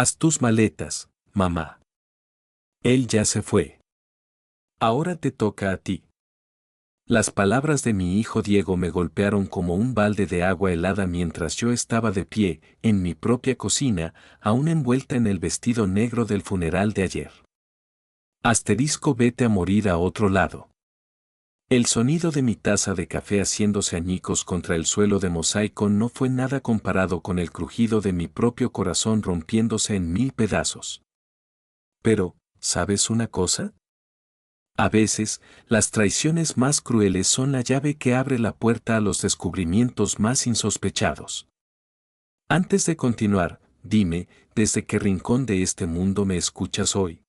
Haz tus maletas, mamá. Él ya se fue. Ahora te toca a ti. Las palabras de mi hijo Diego me golpearon como un balde de agua helada mientras yo estaba de pie, en mi propia cocina, aún envuelta en el vestido negro del funeral de ayer. Asterisco, vete a morir a otro lado. El sonido de mi taza de café haciéndose añicos contra el suelo de mosaico no fue nada comparado con el crujido de mi propio corazón rompiéndose en 1000 pedazos. Pero, ¿sabes una cosa? A veces, las traiciones más crueles son la llave que abre la puerta a los descubrimientos más insospechados. Antes de continuar, dime, ¿desde qué rincón de este mundo me escuchas hoy?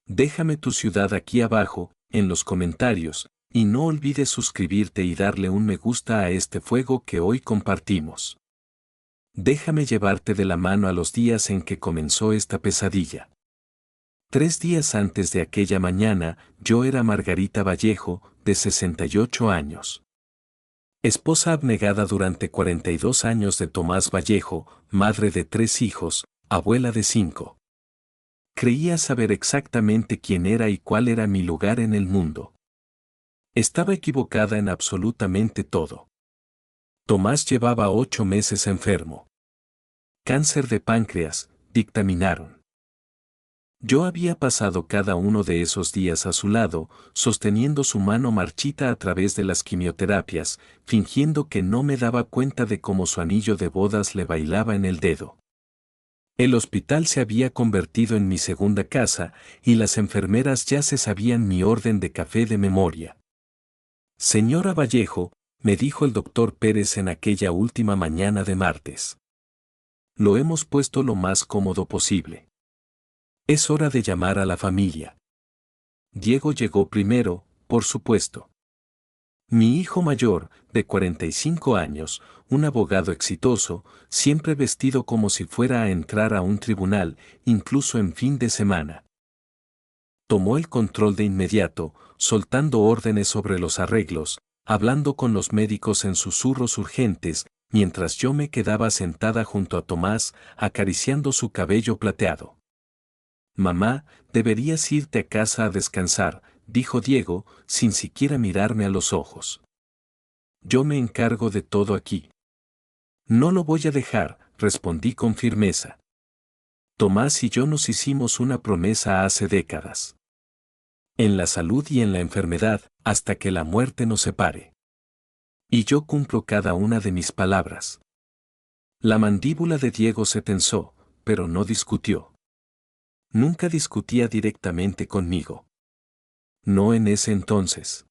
Déjame tu ciudad aquí abajo, en los comentarios, y no olvides suscribirte y darle un me gusta a este fuego que hoy compartimos. Déjame llevarte de la mano a los días en que comenzó esta pesadilla. 3 días antes de aquella mañana, yo era Margarita Vallejo, de 68 años. Esposa abnegada durante 42 años de Tomás Vallejo, madre de 3 hijos, abuela de 5. Creía saber exactamente quién era y cuál era mi lugar en el mundo. Estaba equivocada en absolutamente todo. Tomás llevaba 8 meses enfermo. Cáncer de páncreas, dictaminaron. Yo había pasado cada uno de esos días a su lado, sosteniendo su mano marchita a través de las quimioterapias, fingiendo que no me daba cuenta de cómo su anillo de bodas le bailaba en el dedo. El hospital se había convertido en mi segunda casa, y las enfermeras ya se sabían mi orden de café de memoria. Señora Vallejo, me dijo el doctor Pérez en aquella última mañana de martes. Lo hemos puesto lo más cómodo posible. Es hora de llamar a la familia. Diego llegó primero, por supuesto. Mi hijo mayor, de 45 años, un abogado exitoso, siempre vestido como si fuera a entrar a un tribunal, incluso en fin de semana. Tomó el control de inmediato, soltando órdenes sobre los arreglos, hablando con los médicos en susurros urgentes, mientras yo me quedaba sentada junto a Tomás, acariciando su cabello plateado. Mamá, deberías irte a casa a descansar, dijo Diego, sin siquiera mirarme a los ojos. Yo me encargo de todo aquí. No lo voy a dejar, respondí con firmeza. Tomás y yo nos hicimos una promesa hace décadas. En la salud y en la enfermedad, hasta que la muerte nos separe. Y yo cumplo cada una de mis palabras. La mandíbula de Diego se tensó, pero no discutió. Nunca discutía directamente conmigo. No en ese entonces.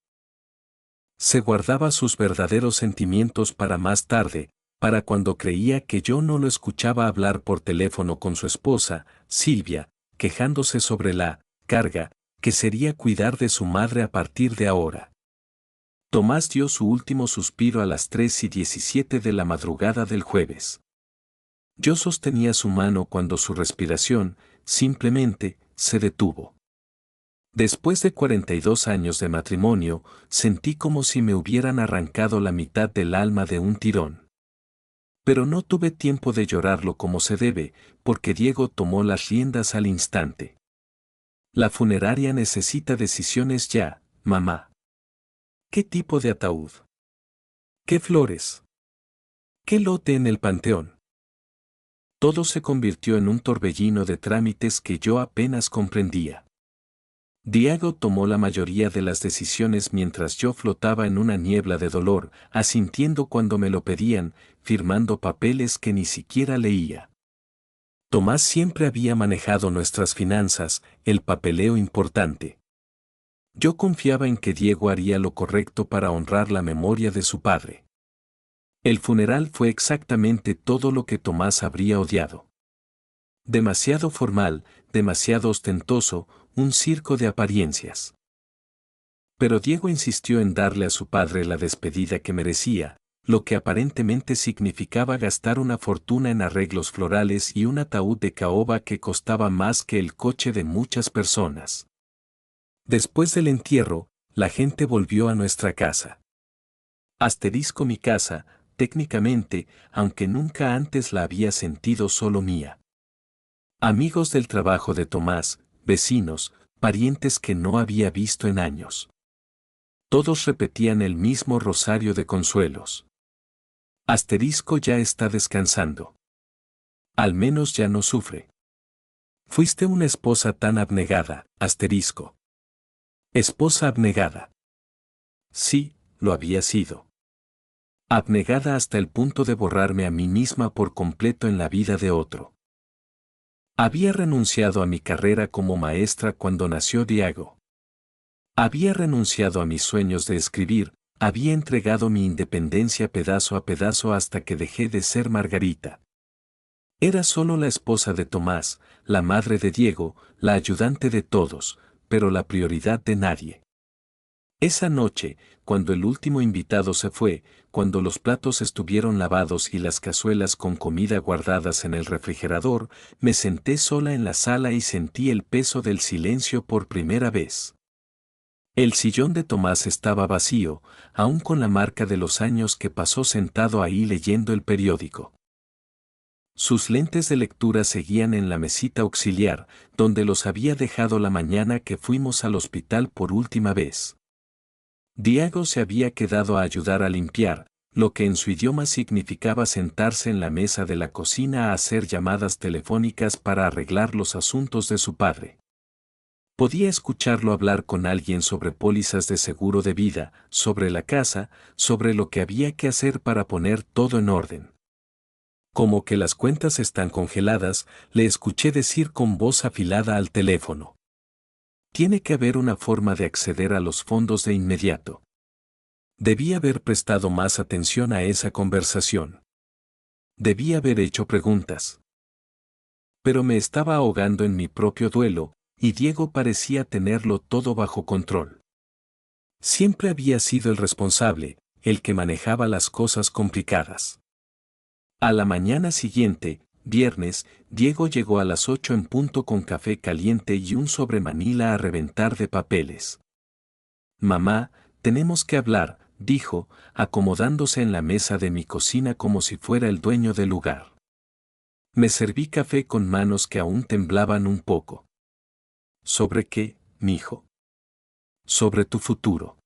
Se guardaba sus verdaderos sentimientos para más tarde, para cuando creía que yo no lo escuchaba hablar por teléfono con su esposa, Silvia, quejándose sobre la carga que sería cuidar de su madre a partir de ahora. Tomás dio su último suspiro a las 3:17 de la madrugada del jueves. Yo sostenía su mano cuando su respiración, simplemente, se detuvo. Después de 42 años de matrimonio, sentí como si me hubieran arrancado la mitad del alma de un tirón. Pero no tuve tiempo de llorarlo como se debe, porque Diego tomó las riendas al instante. La funeraria necesita decisiones ya, mamá. ¿Qué tipo de ataúd? ¿Qué flores? ¿Qué lote en el panteón? Todo se convirtió en un torbellino de trámites que yo apenas comprendía. Diego tomó la mayoría de las decisiones mientras yo flotaba en una niebla de dolor, asintiendo cuando me lo pedían, firmando papeles que ni siquiera leía. Tomás siempre había manejado nuestras finanzas, el papeleo importante. Yo confiaba en que Diego haría lo correcto para honrar la memoria de su padre. El funeral fue exactamente todo lo que Tomás habría odiado. Demasiado formal, demasiado ostentoso, un circo de apariencias. Pero Diego insistió en darle a su padre la despedida que merecía, lo que aparentemente significaba gastar una fortuna en arreglos florales y un ataúd de caoba que costaba más que el coche de muchas personas. Después del entierro, la gente volvió a nuestra casa. Asterisco mi casa, técnicamente, aunque nunca antes la había sentido solo mía. Amigos del trabajo de Tomás, vecinos, parientes que no había visto en años. Todos repetían el mismo rosario de consuelos. Asterisco ya está descansando. Al menos ya no sufre. Fuiste una esposa tan abnegada, asterisco. Esposa abnegada. Sí, lo había sido. Abnegada hasta el punto de borrarme a mí misma por completo en la vida de otro. Había renunciado a mi carrera como maestra cuando nació Diego. Había renunciado a mis sueños de escribir, había entregado mi independencia pedazo a pedazo hasta que dejé de ser Margarita. Era solo la esposa de Tomás, la madre de Diego, la ayudante de todos, pero la prioridad de nadie. Esa noche, cuando el último invitado se fue, cuando los platos estuvieron lavados y las cazuelas con comida guardadas en el refrigerador, me senté sola en la sala y sentí el peso del silencio por primera vez. El sillón de Tomás estaba vacío, aún con la marca de los años que pasó sentado ahí leyendo el periódico. Sus lentes de lectura seguían en la mesita auxiliar, donde los había dejado la mañana que fuimos al hospital por última vez. Diego se había quedado a ayudar a limpiar, lo que en su idioma significaba sentarse en la mesa de la cocina a hacer llamadas telefónicas para arreglar los asuntos de su padre. Podía escucharlo hablar con alguien sobre pólizas de seguro de vida, sobre la casa, sobre lo que había que hacer para poner todo en orden. Como que las cuentas están congeladas, le escuché decir con voz afilada al teléfono. Tiene que haber una forma de acceder a los fondos de inmediato. Debí haber prestado más atención a esa conversación. Debí haber hecho preguntas. Pero me estaba ahogando en mi propio duelo, y Diego parecía tenerlo todo bajo control. Siempre había sido el responsable, el que manejaba las cosas complicadas. A la mañana siguiente, viernes, Diego llegó a las 8 en punto con café caliente y un sobre Manila a reventar de papeles. Mamá, tenemos que hablar, dijo, acomodándose en la mesa de mi cocina como si fuera el dueño del lugar. Me serví café con manos que aún temblaban un poco. ¿Sobre qué, mijo? Sobre tu futuro.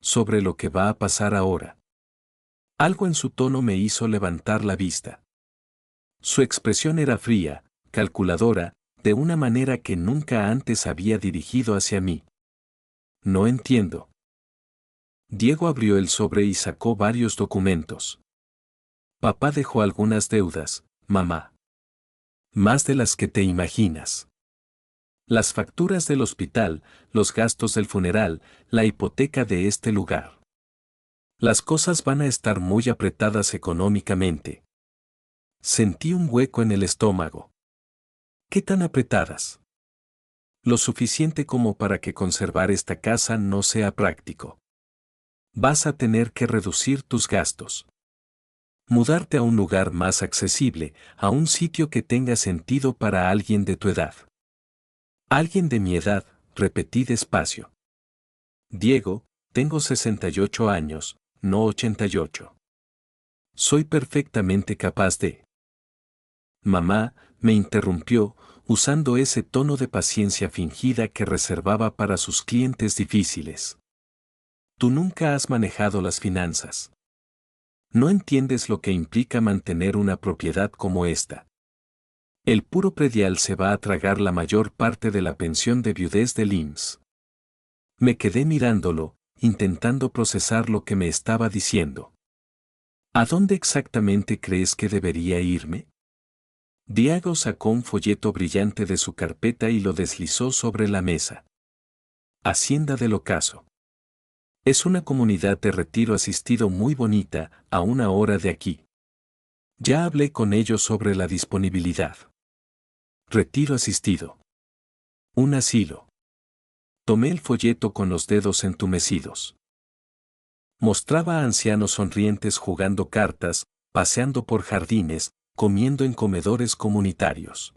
Sobre lo que va a pasar ahora. Algo en su tono me hizo levantar la vista. Su expresión era fría, calculadora, de una manera que nunca antes había dirigido hacia mí. No entiendo. Diego abrió el sobre y sacó varios documentos. Papá dejó algunas deudas, mamá. Más de las que te imaginas. Las facturas del hospital, los gastos del funeral, la hipoteca de este lugar. Las cosas van a estar muy apretadas económicamente. Sentí un hueco en el estómago. ¿Qué tan apretadas? Lo suficiente como para que conservar esta casa no sea práctico. Vas a tener que reducir tus gastos. Mudarte a un lugar más accesible, a un sitio que tenga sentido para alguien de tu edad. Alguien de mi edad, repetí despacio. Diego, tengo 68 años, no 88. Soy perfectamente capaz de... Mamá, me interrumpió, usando ese tono de paciencia fingida que reservaba para sus clientes difíciles. Tú nunca has manejado las finanzas. No entiendes lo que implica mantener una propiedad como esta. El puro predial se va a tragar la mayor parte de la pensión de viudez del IMSS. Me quedé mirándolo, intentando procesar lo que me estaba diciendo. ¿A dónde exactamente crees que debería irme? Diego sacó un folleto brillante de su carpeta y lo deslizó sobre la mesa. Hacienda del Ocaso. Es una comunidad de retiro asistido muy bonita, a una hora de aquí. Ya hablé con ellos sobre la disponibilidad. Retiro asistido. Un asilo. Tomé el folleto con los dedos entumecidos. Mostraba a ancianos sonrientes jugando cartas, paseando por jardines, comiendo en comedores comunitarios.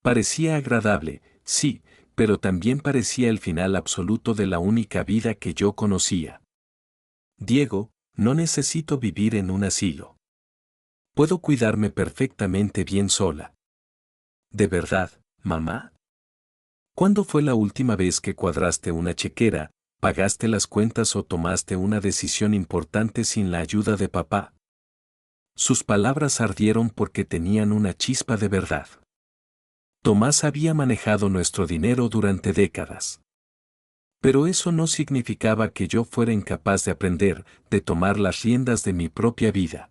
Parecía agradable, sí, pero también parecía el final absoluto de la única vida que yo conocía. Diego, no necesito vivir en un asilo. Puedo cuidarme perfectamente bien sola. ¿De verdad, mamá? ¿Cuándo fue la última vez que cuadraste una chequera, pagaste las cuentas o tomaste una decisión importante sin la ayuda de papá? Sus palabras ardieron porque tenían una chispa de verdad. Tomás había manejado nuestro dinero durante décadas. Pero eso no significaba que yo fuera incapaz de aprender, de tomar las riendas de mi propia vida.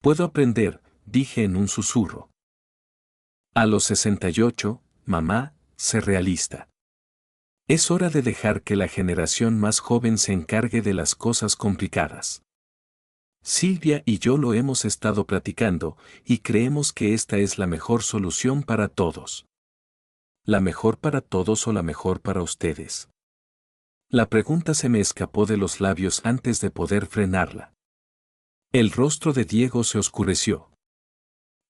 Puedo aprender, dije en un susurro. A los 68, mamá, sé realista. Es hora de dejar que la generación más joven se encargue de las cosas complicadas. Silvia y yo lo hemos estado platicando, y creemos que esta es la mejor solución para todos. ¿La mejor para todos o la mejor para ustedes? La pregunta se me escapó de los labios antes de poder frenarla. El rostro de Diego se oscureció.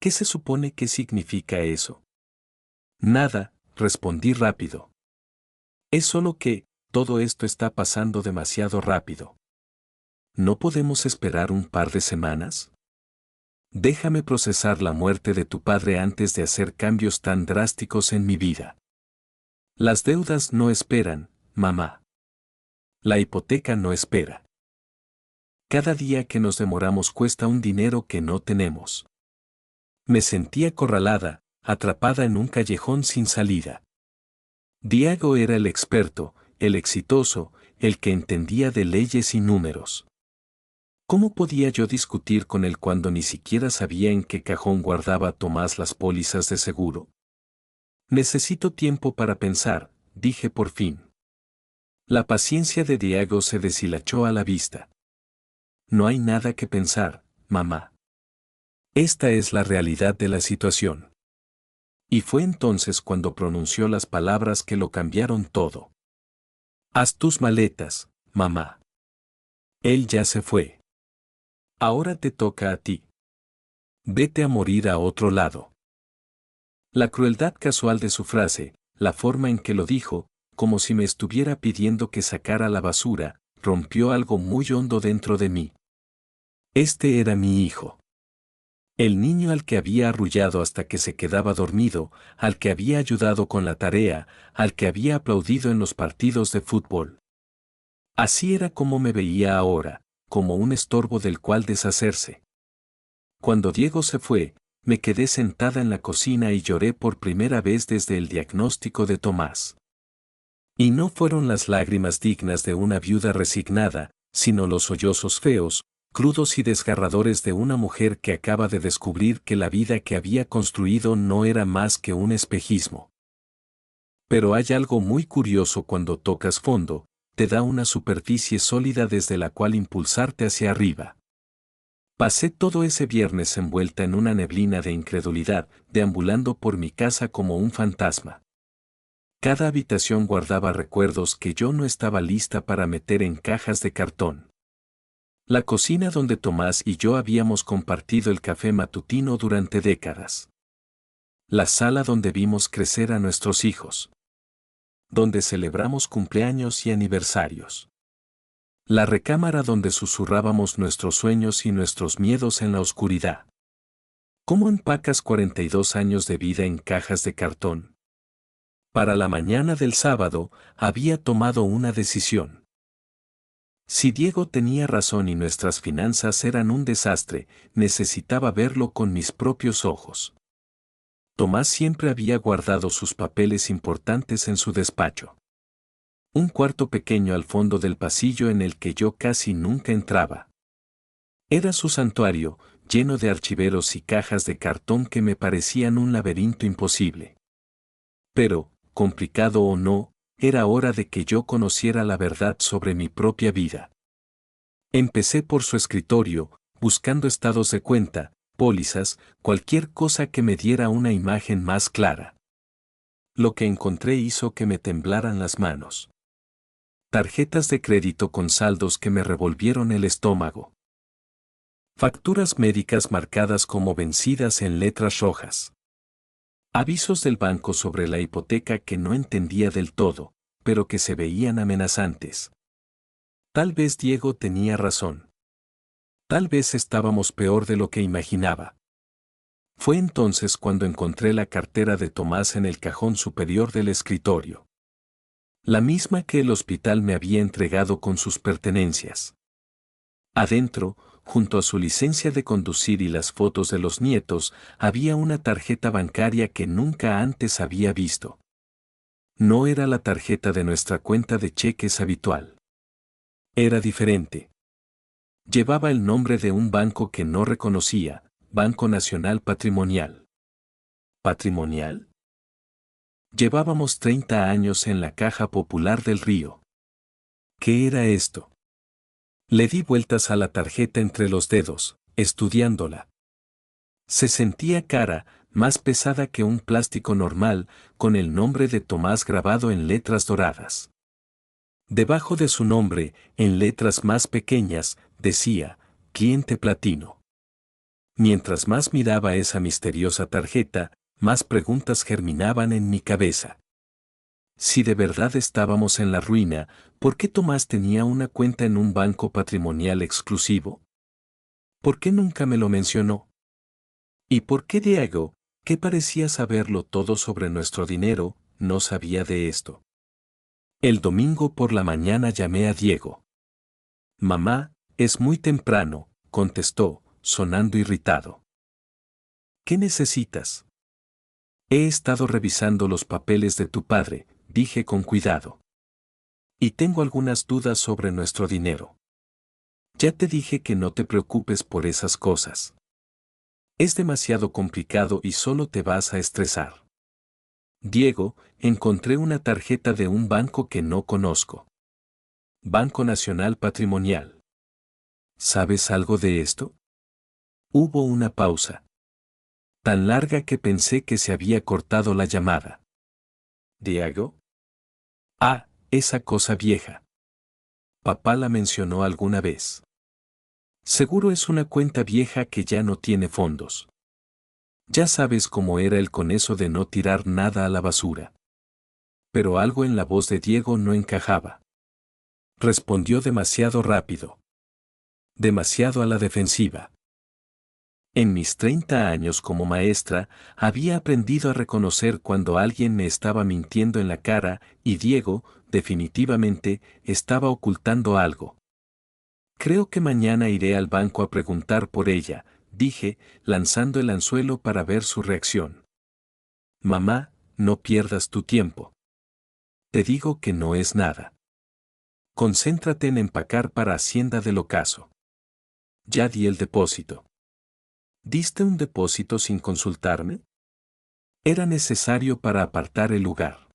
¿Qué se supone que significa eso? Nada, respondí rápido. Es solo que, todo esto está pasando demasiado rápido. ¿No podemos esperar un par de semanas? Déjame procesar la muerte de tu padre antes de hacer cambios tan drásticos en mi vida. Las deudas no esperan, mamá. La hipoteca no espera. Cada día que nos demoramos cuesta un dinero que no tenemos. Me sentí acorralada, atrapada en un callejón sin salida. Diego era el experto, el exitoso, el que entendía de leyes y números. ¿Cómo podía yo discutir con él cuando ni siquiera sabía en qué cajón guardaba Tomás las pólizas de seguro? Necesito tiempo para pensar, dije por fin. La paciencia de Diego se deshilachó a la vista. No hay nada que pensar, mamá. Esta es la realidad de la situación. Y fue entonces cuando pronunció las palabras que lo cambiaron todo. Haz tus maletas, mamá. Él ya se fue. Ahora te toca a ti. Vete a morir a otro lado. La crueldad casual de su frase, la forma en que lo dijo, como si me estuviera pidiendo que sacara la basura, rompió algo muy hondo dentro de mí. Este era mi hijo. El niño al que había arrullado hasta que se quedaba dormido, al que había ayudado con la tarea, al que había aplaudido en los partidos de fútbol. Así era como me veía ahora, como un estorbo del cual deshacerse. Cuando Diego se fue, me quedé sentada en la cocina y lloré por primera vez desde el diagnóstico de Tomás. Y no fueron las lágrimas dignas de una viuda resignada, sino los sollozos feos, crudos y desgarradores de una mujer que acaba de descubrir que la vida que había construido no era más que un espejismo. Pero hay algo muy curioso cuando tocas fondo, te da una superficie sólida desde la cual impulsarte hacia arriba. Pasé todo ese viernes envuelta en una neblina de incredulidad, deambulando por mi casa como un fantasma. Cada habitación guardaba recuerdos que yo no estaba lista para meter en cajas de cartón. La cocina donde Tomás y yo habíamos compartido el café matutino durante décadas. La sala donde vimos crecer a nuestros hijos. Donde celebramos cumpleaños y aniversarios. La recámara donde susurrábamos nuestros sueños y nuestros miedos en la oscuridad. ¿Cómo empacas 42 años de vida en cajas de cartón? Para la mañana del sábado, había tomado una decisión. Si Diego tenía razón y nuestras finanzas eran un desastre, necesitaba verlo con mis propios ojos. Tomás siempre había guardado sus papeles importantes en su despacho. Un cuarto pequeño al fondo del pasillo en el que yo casi nunca entraba. Era su santuario, lleno de archiveros y cajas de cartón que me parecían un laberinto imposible. Pero, complicado o no, era hora de que yo conociera la verdad sobre mi propia vida. Empecé por su escritorio, buscando estados de cuenta, pólizas, cualquier cosa que me diera una imagen más clara. Lo que encontré hizo que me temblaran las manos. Tarjetas de crédito con saldos que me revolvieron el estómago. Facturas médicas marcadas como vencidas en letras rojas. Avisos del banco sobre la hipoteca que no entendía del todo, pero que se veían amenazantes. Tal vez Diego tenía razón. Tal vez estábamos peor de lo que imaginaba. Fue entonces cuando encontré la cartera de Tomás en el cajón superior del escritorio. La misma que el hospital me había entregado con sus pertenencias. Adentro, junto a su licencia de conducir y las fotos de los nietos, había una tarjeta bancaria que nunca antes había visto. No era la tarjeta de nuestra cuenta de cheques habitual. Era diferente. Llevaba el nombre de un banco que no reconocía, Banco Nacional Patrimonial. ¿Patrimonial? Llevábamos 30 años en la Caja Popular del Río. ¿Qué era esto? Le di vueltas a la tarjeta entre los dedos, estudiándola. Se sentía cara, más pesada que un plástico normal, con el nombre de Tomás grabado en letras doradas. Debajo de su nombre, en letras más pequeñas, decía, Cliente Platino. Mientras más miraba esa misteriosa tarjeta, más preguntas germinaban en mi cabeza. Si de verdad estábamos en la ruina, ¿por qué Tomás tenía una cuenta en un banco patrimonial exclusivo? ¿Por qué nunca me lo mencionó? ¿Y por qué Diego, que parecía saberlo todo sobre nuestro dinero, no sabía de esto? El domingo por la mañana llamé a Diego. Mamá, es muy temprano, contestó, sonando irritado. ¿Qué necesitas? He estado revisando los papeles de tu padre, dije con cuidado. Y tengo algunas dudas sobre nuestro dinero. Ya te dije que no te preocupes por esas cosas. Es demasiado complicado y solo te vas a estresar. Diego, encontré una tarjeta de un banco que no conozco. Banco Nacional Patrimonial. ¿Sabes algo de esto? Hubo una pausa. Tan larga que pensé que se había cortado la llamada. ¿Diego? Ah, esa cosa vieja. Papá la mencionó alguna vez. Seguro es una cuenta vieja que ya no tiene fondos. Ya sabes cómo era él con eso de no tirar nada a la basura. Pero algo en la voz de Diego no encajaba. Respondió demasiado rápido. Demasiado a la defensiva. En mis 30 años como maestra, había aprendido a reconocer cuando alguien me estaba mintiendo en la cara, y Diego, definitivamente, estaba ocultando algo. Creo que mañana iré al banco a preguntar por ella, dije, lanzando el anzuelo para ver su reacción. Mamá, no pierdas tu tiempo. Te digo que no es nada. Concéntrate en empacar para Hacienda del Ocaso. Ya di el depósito. ¿Diste un depósito sin consultarme? Era necesario para apartar el lugar.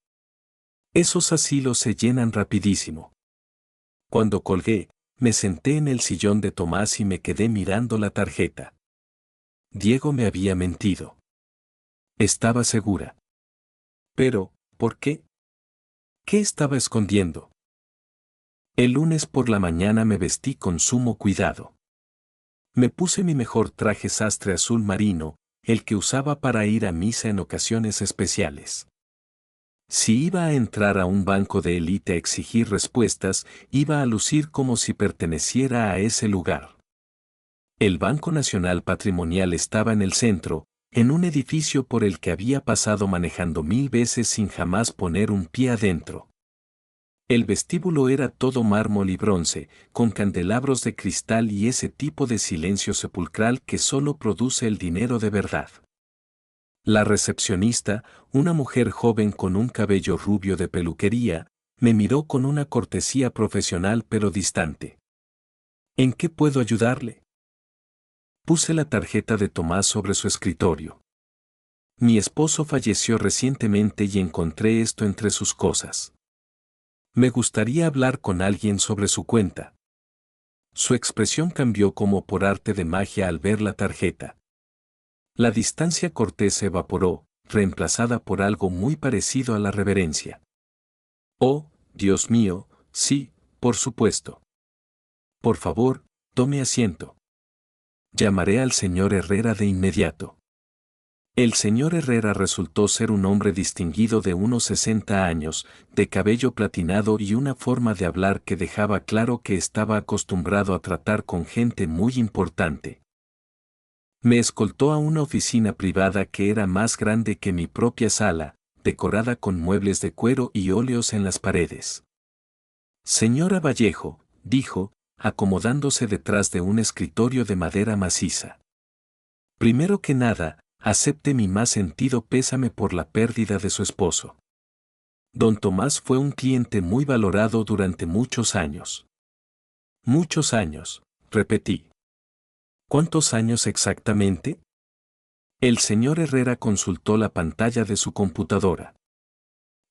Esos asilos se llenan rapidísimo. Cuando colgué, me senté en el sillón de Tomás y me quedé mirando la tarjeta. Diego me había mentido. Estaba segura. Pero, ¿por qué? ¿Qué estaba escondiendo? El lunes por la mañana me vestí con sumo cuidado. Me puse mi mejor traje sastre azul marino, el que usaba para ir a misa en ocasiones especiales. Si iba a entrar a un banco de élite a exigir respuestas, iba a lucir como si perteneciera a ese lugar. El Banco Nacional Patrimonial estaba en el centro, en un edificio por el que había pasado manejando 1000 veces sin jamás poner un pie adentro. El vestíbulo era todo mármol y bronce, con candelabros de cristal y ese tipo de silencio sepulcral que solo produce el dinero de verdad. La recepcionista, una mujer joven con un cabello rubio de peluquería, me miró con una cortesía profesional pero distante. ¿En qué puedo ayudarle? Puse la tarjeta de Tomás sobre su escritorio. Mi esposo falleció recientemente y encontré esto entre sus cosas. Me gustaría hablar con alguien sobre su cuenta. Su expresión cambió como por arte de magia al ver la tarjeta. La distancia cortés se evaporó, reemplazada por algo muy parecido a la reverencia. Oh, Dios mío, sí, por supuesto. Por favor, tome asiento. Llamaré al señor Herrera de inmediato. El señor Herrera resultó ser un hombre distinguido de unos 60 años, de cabello platinado y una forma de hablar que dejaba claro que estaba acostumbrado a tratar con gente muy importante. Me escoltó a una oficina privada que era más grande que mi propia sala, decorada con muebles de cuero y óleos en las paredes. Señora Vallejo, dijo, acomodándose detrás de un escritorio de madera maciza. Primero que nada, acepte mi más sentido pésame por la pérdida de su esposo. Don Tomás fue un cliente muy valorado durante muchos años. Muchos años, repetí. ¿Cuántos años exactamente? El señor Herrera consultó la pantalla de su computadora.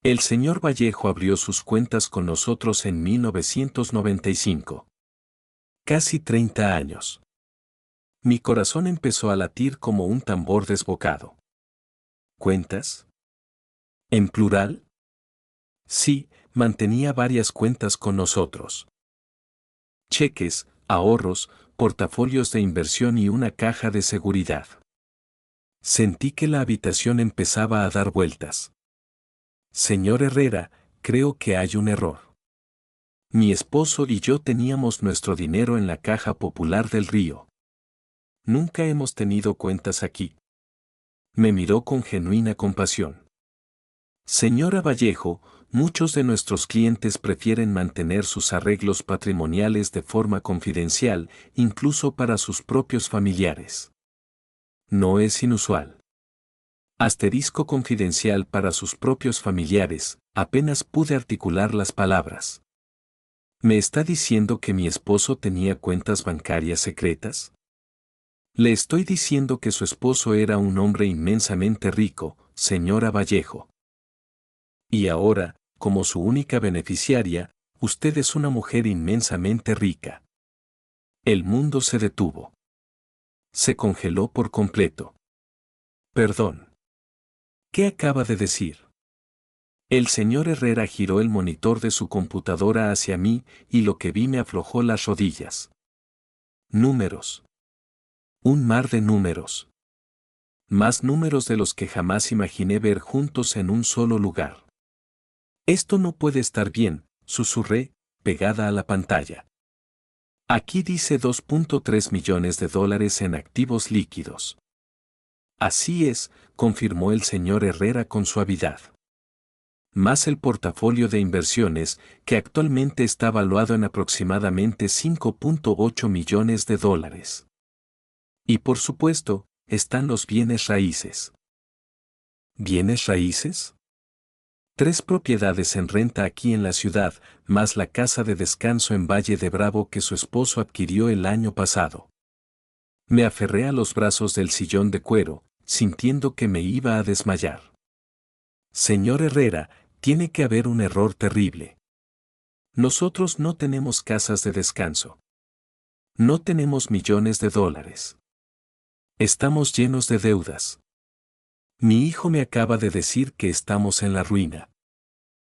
El señor Vallejo abrió sus cuentas con nosotros en 1995. Casi 30 años. Mi corazón empezó a latir como un tambor desbocado. ¿Cuentas? ¿En plural? Sí, mantenía varias cuentas con nosotros. Cheques, ahorros, portafolios de inversión y una caja de seguridad. Sentí que la habitación empezaba a dar vueltas. Señor Herrera, creo que hay un error. Mi esposo y yo teníamos nuestro dinero en la Caja Popular del Río. Nunca hemos tenido cuentas aquí. Me miró con genuina compasión. Señora Vallejo, muchos de nuestros clientes prefieren mantener sus arreglos patrimoniales de forma confidencial, incluso para sus propios familiares. No es inusual. Asterisco confidencial para sus propios familiares, apenas pude articular las palabras. ¿Me está diciendo que mi esposo tenía cuentas bancarias secretas? Le estoy diciendo que su esposo era un hombre inmensamente rico, señora Vallejo. Y ahora, como su única beneficiaria, usted es una mujer inmensamente rica. El mundo se detuvo. Se congeló por completo. Perdón. ¿Qué acaba de decir? El señor Herrera giró el monitor de su computadora hacia mí y lo que vi me aflojó las rodillas. Números. Un mar de números. Más números de los que jamás imaginé ver juntos en un solo lugar. Esto no puede estar bien, susurré, pegada a la pantalla. Aquí dice 2.3 millones de dólares en activos líquidos. Así es, confirmó el señor Herrera con suavidad. Más el portafolio de inversiones, que actualmente está valuado en aproximadamente 5.8 millones de dólares. Y por supuesto, están los bienes raíces. ¿Bienes raíces? 3 propiedades en renta aquí en la ciudad, más la casa de descanso en Valle de Bravo que su esposo adquirió el año pasado. Me aferré a los brazos del sillón de cuero, sintiendo que me iba a desmayar. Señor Herrera, tiene que haber un error terrible. Nosotros no tenemos casas de descanso. No tenemos millones de dólares. Estamos llenos de deudas. Mi hijo me acaba de decir que estamos en la ruina.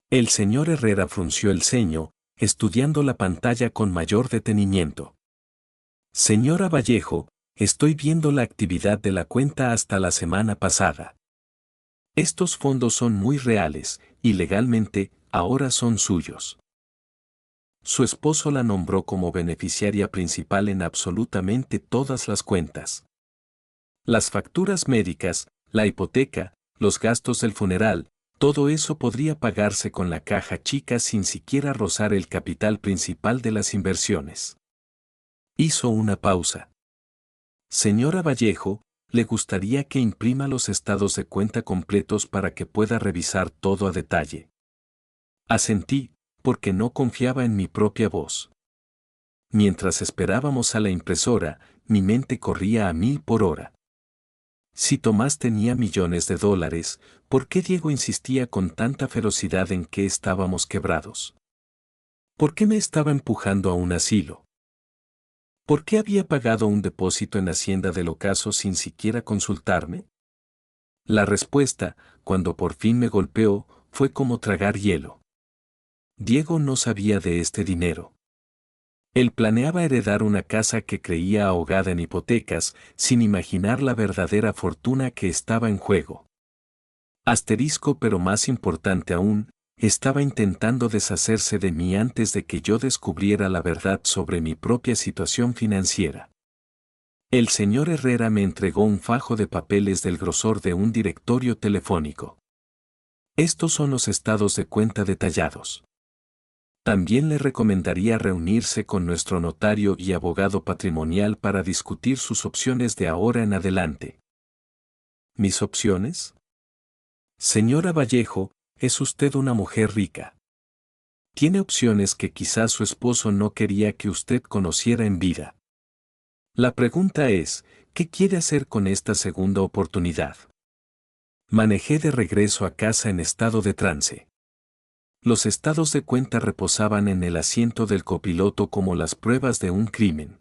El señor Herrera frunció el ceño, estudiando la pantalla con mayor detenimiento. Señora Vallejo, estoy viendo la actividad de la cuenta hasta la semana pasada. Estos fondos son muy reales, y legalmente, ahora son suyos. Su esposo la nombró como beneficiaria principal en absolutamente todas las cuentas. Las facturas médicas, la hipoteca, los gastos del funeral, todo eso podría pagarse con la caja chica sin siquiera rozar el capital principal de las inversiones. Hizo una pausa. Señora Vallejo, ¿le gustaría que imprima los estados de cuenta completos para que pueda revisar todo a detalle? Asentí, porque no confiaba en mi propia voz. Mientras esperábamos a la impresora, mi mente corría a 1000 por hora. Si Tomás tenía millones de dólares, ¿por qué Diego insistía con tanta ferocidad en que estábamos quebrados? ¿Por qué me estaba empujando a un asilo? ¿Por qué había pagado un depósito en Hacienda del Ocaso sin siquiera consultarme? La respuesta, cuando por fin me golpeó, fue como tragar hielo. Diego no sabía de este dinero. Él planeaba heredar una casa que creía ahogada en hipotecas, sin imaginar la verdadera fortuna que estaba en juego. Asterisco, pero más importante aún, estaba intentando deshacerse de mí antes de que yo descubriera la verdad sobre mi propia situación financiera. El señor Herrera me entregó un fajo de papeles del grosor de un directorio telefónico. Estos son los estados de cuenta detallados. También le recomendaría reunirse con nuestro notario y abogado patrimonial para discutir sus opciones de ahora en adelante. ¿Mis opciones? Señora Vallejo, es usted una mujer rica. Tiene opciones que quizás su esposo no quería que usted conociera en vida. La pregunta es, ¿qué quiere hacer con esta segunda oportunidad? Manejé de regreso a casa en estado de trance. Los estados de cuenta reposaban en el asiento del copiloto como las pruebas de un crimen.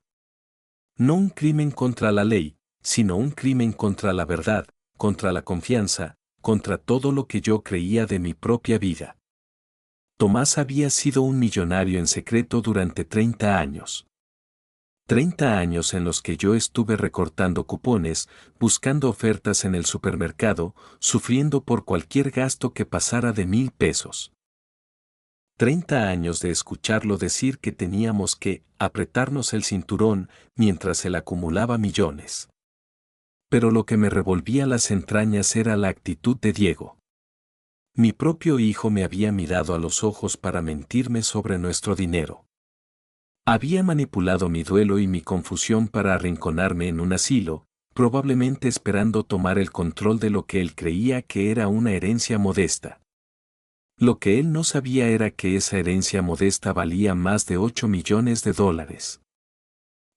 No un crimen contra la ley, sino un crimen contra la verdad, contra la confianza, contra todo lo que yo creía de mi propia vida. Tomás había sido un millonario en secreto durante 30 años. 30 años en los que yo estuve recortando cupones, buscando ofertas en el supermercado, sufriendo por cualquier gasto que pasara de 1,000 pesos. 30 años de escucharlo decir que teníamos que apretarnos el cinturón mientras él acumulaba millones. Pero lo que me revolvía las entrañas era la actitud de Diego. Mi propio hijo me había mirado a los ojos para mentirme sobre nuestro dinero. Había manipulado mi duelo y mi confusión para arrinconarme en un asilo, probablemente esperando tomar el control de lo que él creía que era una herencia modesta. Lo que él no sabía era que esa herencia modesta valía más de 8 millones de dólares.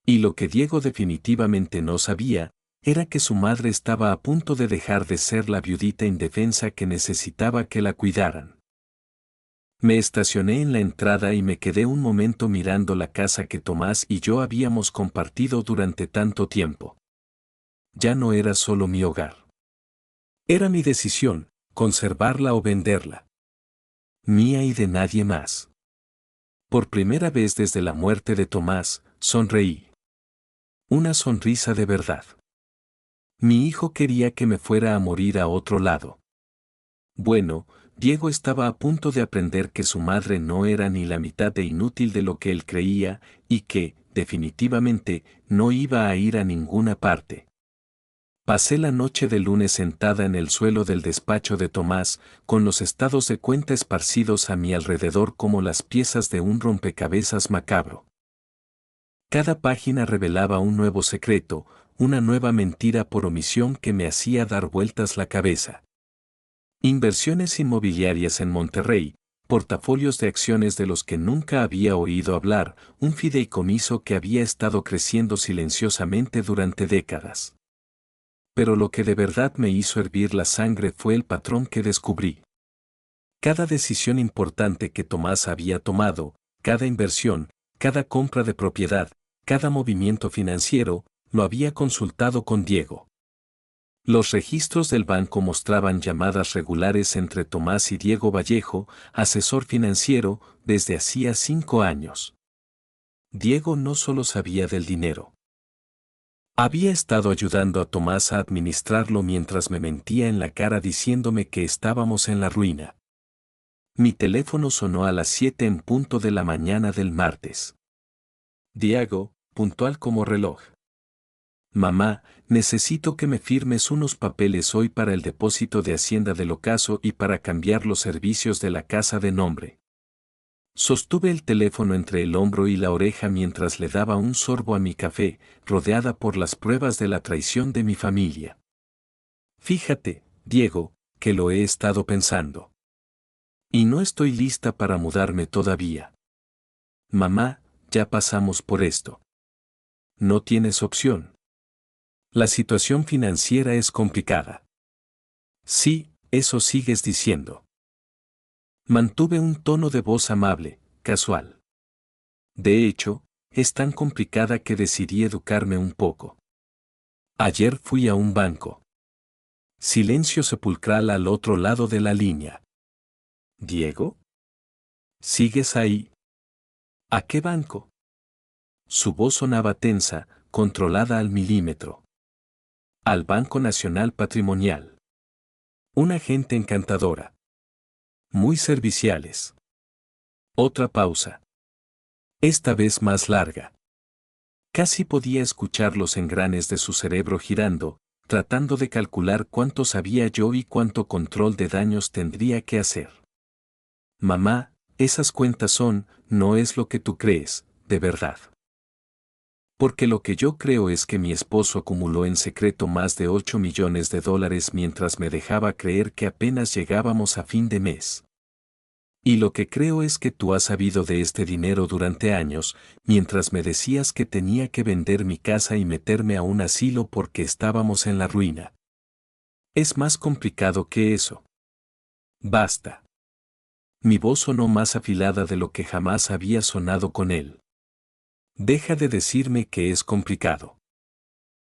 Y lo que Diego definitivamente no sabía, era que su madre estaba a punto de dejar de ser la viudita indefensa que necesitaba que la cuidaran. Me estacioné en la entrada y me quedé un momento mirando la casa que Tomás y yo habíamos compartido durante tanto tiempo. Ya no era solo mi hogar. Era mi decisión, conservarla o venderla. Mía y de nadie más. Por primera vez desde la muerte de Tomás, sonreí. Una sonrisa de verdad. Mi hijo quería que me fuera a morir a otro lado. Bueno, Diego estaba a punto de aprender que su madre no era ni la mitad de inútil de lo que él creía, y que, definitivamente, no iba a ir a ninguna parte. Pasé la noche de lunes sentada en el suelo del despacho de Tomás, con los estados de cuenta esparcidos a mi alrededor como las piezas de un rompecabezas macabro. Cada página revelaba un nuevo secreto, una nueva mentira por omisión que me hacía dar vueltas la cabeza. Inversiones inmobiliarias en Monterrey, portafolios de acciones de los que nunca había oído hablar, un fideicomiso que había estado creciendo silenciosamente durante décadas. Pero lo que de verdad me hizo hervir la sangre fue el patrón que descubrí. Cada decisión importante que Tomás había tomado, cada inversión, cada compra de propiedad, cada movimiento financiero, lo había consultado con Diego. Los registros del banco mostraban llamadas regulares entre Tomás y Diego Vallejo, asesor financiero, desde hacía 5 años. Diego no solo sabía del dinero. Había estado ayudando a Tomás a administrarlo mientras me mentía en la cara diciéndome que estábamos en la ruina. Mi teléfono sonó a las 7 en punto de la mañana del martes. Diego, puntual como reloj. Mamá, necesito que me firmes unos papeles hoy para el depósito de Hacienda del ocaso y para cambiar los servicios de la casa de nombre. Sostuve el teléfono entre el hombro y la oreja mientras le daba un sorbo a mi café, rodeada por las pruebas de la traición de mi familia. Fíjate, Diego, que lo he estado pensando. Y no estoy lista para mudarme todavía. Mamá, ya pasamos por esto. No tienes opción. La situación financiera es complicada. Sí, eso sigues diciendo. Mantuve un tono de voz amable, casual. De hecho, es tan complicada que decidí educarme un poco. Ayer fui a un banco. Silencio sepulcral al otro lado de la línea. ¿Diego? ¿Sigues ahí? ¿A qué banco? Su voz sonaba tensa, controlada al milímetro. Al Banco Nacional Patrimonial. Una gente encantadora. Muy serviciales. Otra pausa. Esta vez más larga. Casi podía escuchar los engranes de su cerebro girando, tratando de calcular cuánto sabía yo y cuánto control de daños tendría que hacer. Mamá, esas cuentas no es lo que tú crees, de verdad. Porque lo que yo creo es que mi esposo acumuló en secreto más de 8 millones de dólares mientras me dejaba creer que apenas llegábamos a fin de mes. Y lo que creo es que tú has sabido de este dinero durante años, mientras me decías que tenía que vender mi casa y meterme a un asilo porque estábamos en la ruina. Es más complicado que eso. Basta. Mi voz sonó más afilada de lo que jamás había sonado con él. Deja de decirme que es complicado.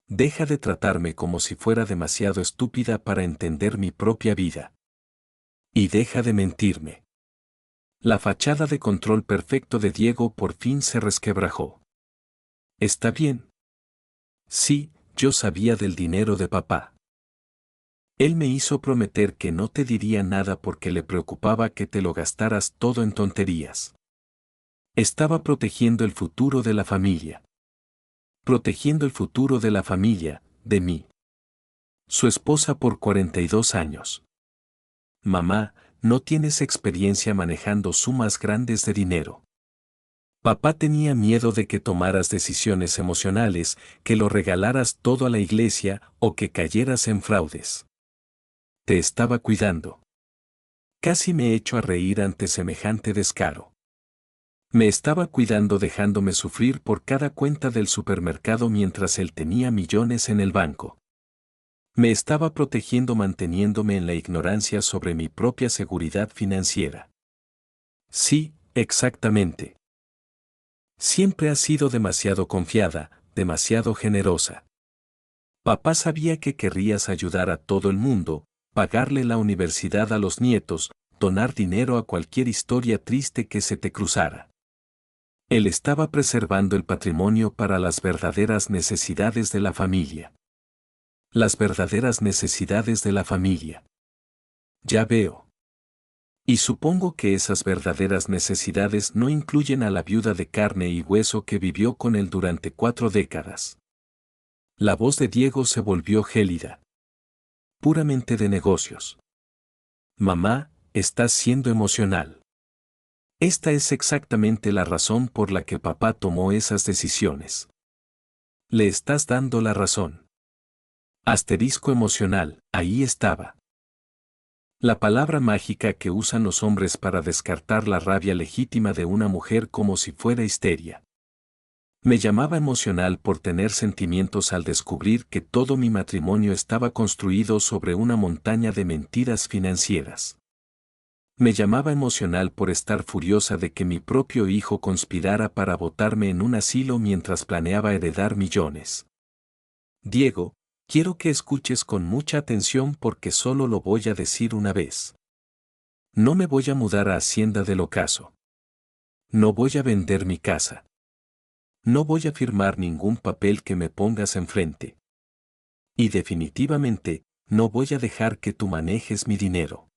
Deja de tratarme como si fuera demasiado estúpida para entender mi propia vida. Y deja de mentirme. La fachada de control perfecto de Diego por fin se resquebrajó. ¿Está bien? Sí, yo sabía del dinero de papá. Él me hizo prometer que no te diría nada porque le preocupaba que te lo gastaras todo en tonterías. Estaba protegiendo el futuro de la familia. Protegiendo el futuro de la familia, de mí. Su esposa por 42 años. Mamá, no tienes experiencia manejando sumas grandes de dinero. Papá tenía miedo de que tomaras decisiones emocionales, que lo regalaras todo a la iglesia o que cayeras en fraudes. Te estaba cuidando. Casi me echo a reír ante semejante descaro. Me estaba cuidando dejándome sufrir por cada cuenta del supermercado mientras él tenía millones en el banco. Me estaba protegiendo manteniéndome en la ignorancia sobre mi propia seguridad financiera. Sí, exactamente. Siempre has sido demasiado confiada, demasiado generosa. Papá sabía que querrías ayudar a todo el mundo, pagarle la universidad a los nietos, donar dinero a cualquier historia triste que se te cruzara. Él estaba preservando el patrimonio para las verdaderas necesidades de la familia. Las verdaderas necesidades de la familia. Ya veo. Y supongo que esas verdaderas necesidades no incluyen a la viuda de carne y hueso que vivió con él durante 4 décadas. La voz de Diego se volvió gélida. Puramente de negocios. Mamá, estás siendo emocional. Esta es exactamente la razón por la que papá tomó esas decisiones. Le estás dando la razón. Asterisco emocional, ahí estaba. La palabra mágica que usan los hombres para descartar la rabia legítima de una mujer como si fuera histeria. Me llamaba emocional por tener sentimientos al descubrir que todo mi matrimonio estaba construido sobre una montaña de mentiras financieras. Me llamaba emocional por estar furiosa de que mi propio hijo conspirara para botarme en un asilo mientras planeaba heredar millones. Diego, quiero que escuches con mucha atención porque solo lo voy a decir una vez. No me voy a mudar a Hacienda del Ocaso. No voy a vender mi casa. No voy a firmar ningún papel que me pongas enfrente. Y definitivamente, no voy a dejar que tú manejes mi dinero.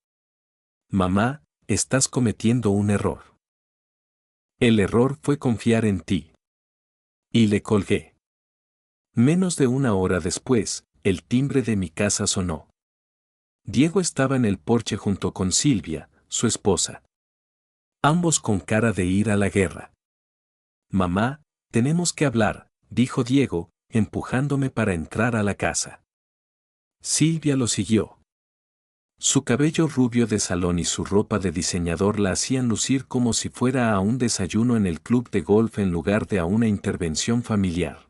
Mamá, estás cometiendo un error. El error fue confiar en ti. Y le colgué. Menos de una hora después, el timbre de mi casa sonó. Diego estaba en el porche junto con Silvia, su esposa. Ambos con cara de ir a la guerra. Mamá, tenemos que hablar, dijo Diego, empujándome para entrar a la casa. Silvia lo siguió. Su cabello rubio de salón y su ropa de diseñador la hacían lucir como si fuera a un desayuno en el club de golf en lugar de a una intervención familiar.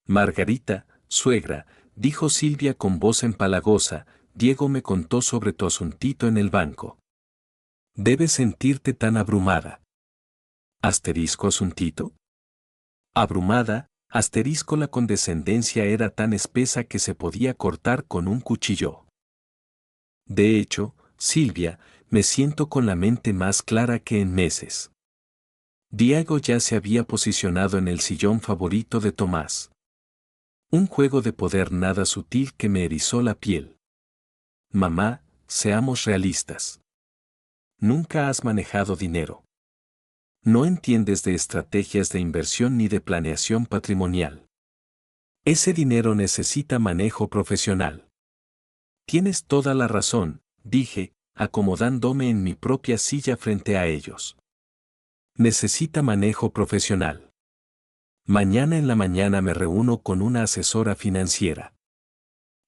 Margarita, suegra, dijo Silvia con voz empalagosa, Diego me contó sobre tu asuntito en el banco. Debes sentirte tan abrumada. ¿Asterisco asuntito? Abrumada, asterisco la condescendencia era tan espesa que se podía cortar con un cuchillo. De hecho, Silvia, me siento con la mente más clara que en meses. Diego ya se había posicionado en el sillón favorito de Tomás. Un juego de poder nada sutil que me erizó la piel. Mamá, seamos realistas. Nunca has manejado dinero. No entiendes de estrategias de inversión ni de planeación patrimonial. Ese dinero necesita manejo profesional. Tienes toda la razón, dije, acomodándome en mi propia silla frente a ellos. Necesita manejo profesional. Mañana en la mañana me reúno con una asesora financiera.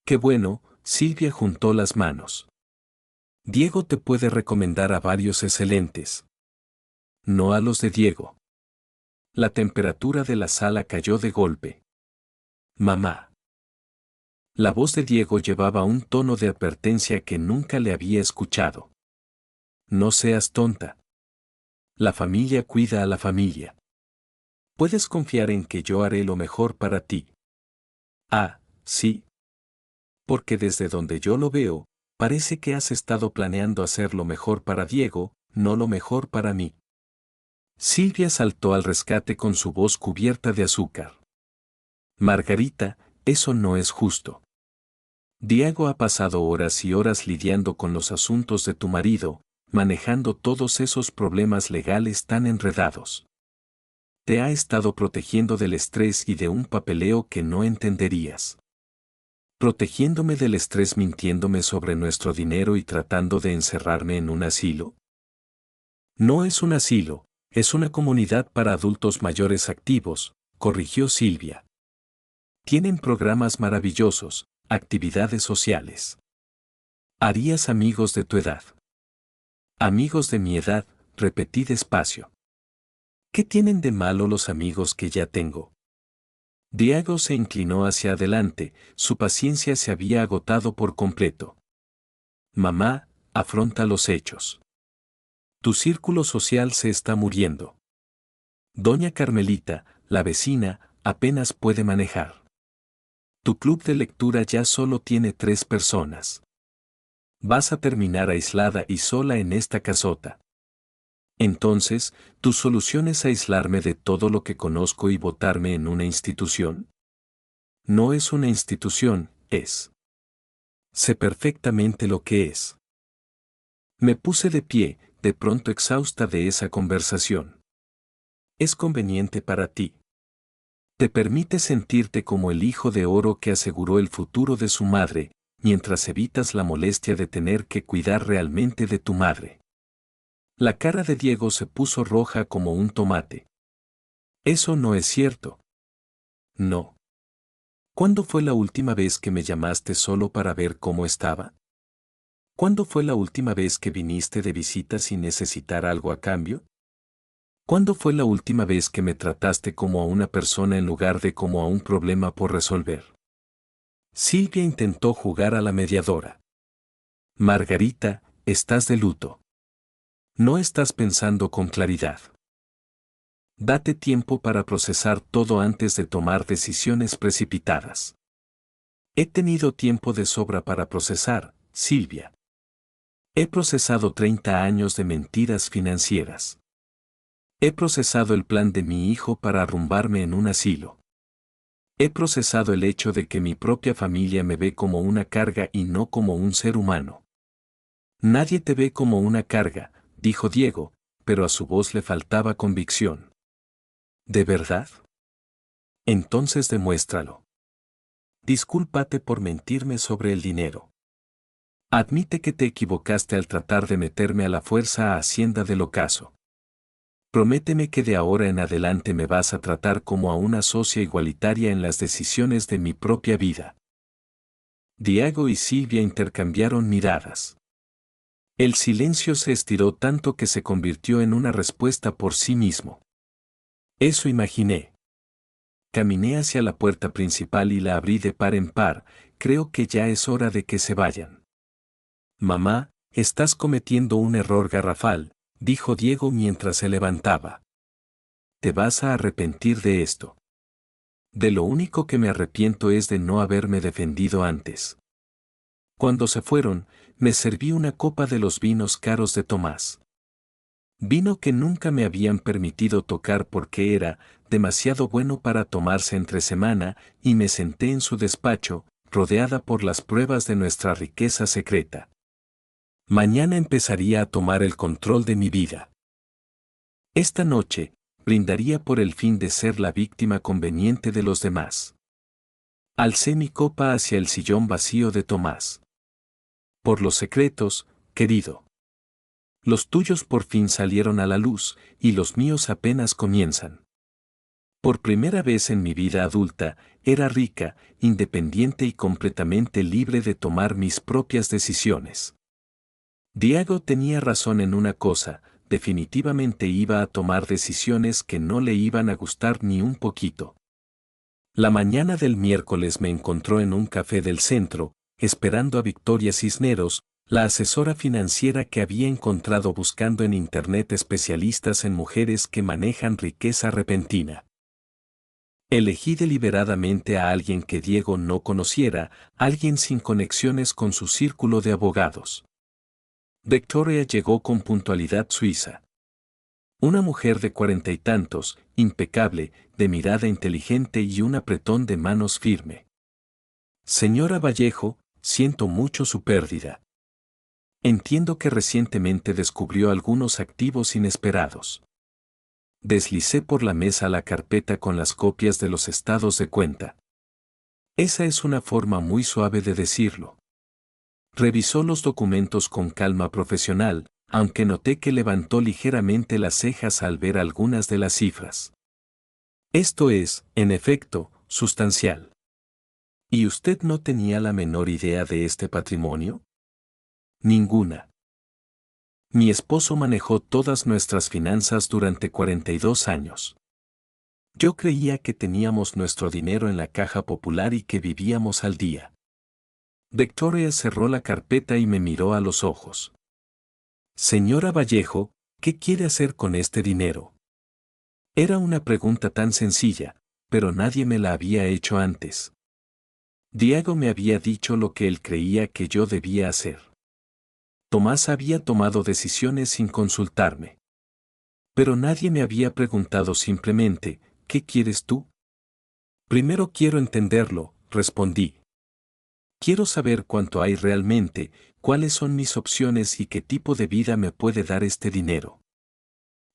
Qué bueno, Silvia juntó las manos. Diego te puede recomendar a varios excelentes. No a los de Diego. La temperatura de la sala cayó de golpe. Mamá. La voz de Diego llevaba un tono de advertencia que nunca le había escuchado. No seas tonta. La familia cuida a la familia. Puedes confiar en que yo haré lo mejor para ti. Ah, sí. Porque desde donde yo lo veo, parece que has estado planeando hacer lo mejor para Diego, no lo mejor para mí. Silvia saltó al rescate con su voz cubierta de azúcar. Margarita, eso no es justo. Diego ha pasado horas y horas lidiando con los asuntos de tu marido, manejando todos esos problemas legales tan enredados. Te ha estado protegiendo del estrés y de un papeleo que no entenderías. Protegiéndome del estrés mintiéndome sobre nuestro dinero y tratando de encerrarme en un asilo. No es un asilo, es una comunidad para adultos mayores activos, corrigió Silvia. Tienen programas maravillosos, actividades sociales. Harías amigos de tu edad. Amigos de mi edad, repetí despacio. ¿Qué tienen de malo los amigos que ya tengo? Diego se inclinó hacia adelante, su paciencia se había agotado por completo. Mamá, afronta los hechos. Tu círculo social se está muriendo. Doña Carmelita, la vecina, apenas puede manejar. Tu club de lectura ya solo tiene 3 personas. Vas a terminar aislada y sola en esta casota. Entonces, ¿tu solución es aislarme de todo lo que conozco y botarme en una institución? No es una institución, es. Sé perfectamente lo que es. Me puse de pie, de pronto exhausta de esa conversación. Es conveniente para ti. Te permite sentirte como el hijo de oro que aseguró el futuro de su madre, mientras evitas la molestia de tener que cuidar realmente de tu madre. La cara de Diego se puso roja como un tomate. Eso no es cierto. No. ¿Cuándo fue la última vez que me llamaste solo para ver cómo estaba? ¿Cuándo fue la última vez que viniste de visita sin necesitar algo a cambio? ¿Cuándo fue la última vez que me trataste como a una persona en lugar de como a un problema por resolver? Silvia intentó jugar a la mediadora. Margarita, estás de luto. No estás pensando con claridad. Date tiempo para procesar todo antes de tomar decisiones precipitadas. He tenido tiempo de sobra para procesar, Silvia. He procesado 30 años de mentiras financieras. He procesado el plan de mi hijo para arrumbarme en un asilo. He procesado el hecho de que mi propia familia me ve como una carga y no como un ser humano. Nadie te ve como una carga, dijo Diego, pero a su voz le faltaba convicción. ¿De verdad? Entonces demuéstralo. Discúlpate por mentirme sobre el dinero. Admite que te equivocaste al tratar de meterme a la fuerza a Hacienda del Ocaso. Prométeme que de ahora en adelante me vas a tratar como a una socia igualitaria en las decisiones de mi propia vida. Diego y Silvia intercambiaron miradas. El silencio se estiró tanto que se convirtió en una respuesta por sí mismo. Eso imaginé. Caminé hacia la puerta principal y la abrí de par en par, creo que ya es hora de que se vayan. Mamá, estás cometiendo un error garrafal, dijo Diego mientras se levantaba. Te vas a arrepentir de esto. De lo único que me arrepiento es de no haberme defendido antes. Cuando se fueron, me serví una copa de los vinos caros de Tomás. Vino que nunca me habían permitido tocar porque era demasiado bueno para tomarse entre semana, y me senté en su despacho, rodeada por las pruebas de nuestra riqueza secreta. Mañana empezaría a tomar el control de mi vida. Esta noche, brindaría por el fin de ser la víctima conveniente de los demás. Alcé mi copa hacia el sillón vacío de Tomás. Por los secretos, querido. Los tuyos por fin salieron a la luz, y los míos apenas comienzan. Por primera vez en mi vida adulta, era rica, independiente y completamente libre de tomar mis propias decisiones. Diego tenía razón en una cosa, definitivamente iba a tomar decisiones que no le iban a gustar ni un poquito. La mañana del miércoles me encontró en un café del centro, esperando a Victoria Cisneros, la asesora financiera que había encontrado buscando en internet especialistas en mujeres que manejan riqueza repentina. Elegí deliberadamente a alguien que Diego no conociera, alguien sin conexiones con su círculo de abogados. Victoria llegó con puntualidad suiza. Una mujer de 40 y tantos, impecable, de mirada inteligente y un apretón de manos firme. Señora Vallejo, siento mucho su pérdida. Entiendo que recientemente descubrió algunos activos inesperados. Deslicé por la mesa la carpeta con las copias de los estados de cuenta. Esa es una forma muy suave de decirlo. Revisó los documentos con calma profesional, aunque noté que levantó ligeramente las cejas al ver algunas de las cifras. Esto es, en efecto, sustancial. ¿Y usted no tenía la menor idea de este patrimonio? Ninguna. Mi esposo manejó todas nuestras finanzas durante 42 años. Yo creía que teníamos nuestro dinero en la caja popular y que vivíamos al día. Victoria cerró la carpeta y me miró a los ojos. Señora Vallejo, ¿qué quiere hacer con este dinero? Era una pregunta tan sencilla, pero nadie me la había hecho antes. Diego me había dicho lo que él creía que yo debía hacer. Tomás había tomado decisiones sin consultarme. Pero nadie me había preguntado simplemente, ¿qué quieres tú? Primero quiero entenderlo, respondí. Quiero saber cuánto hay realmente, cuáles son mis opciones y qué tipo de vida me puede dar este dinero.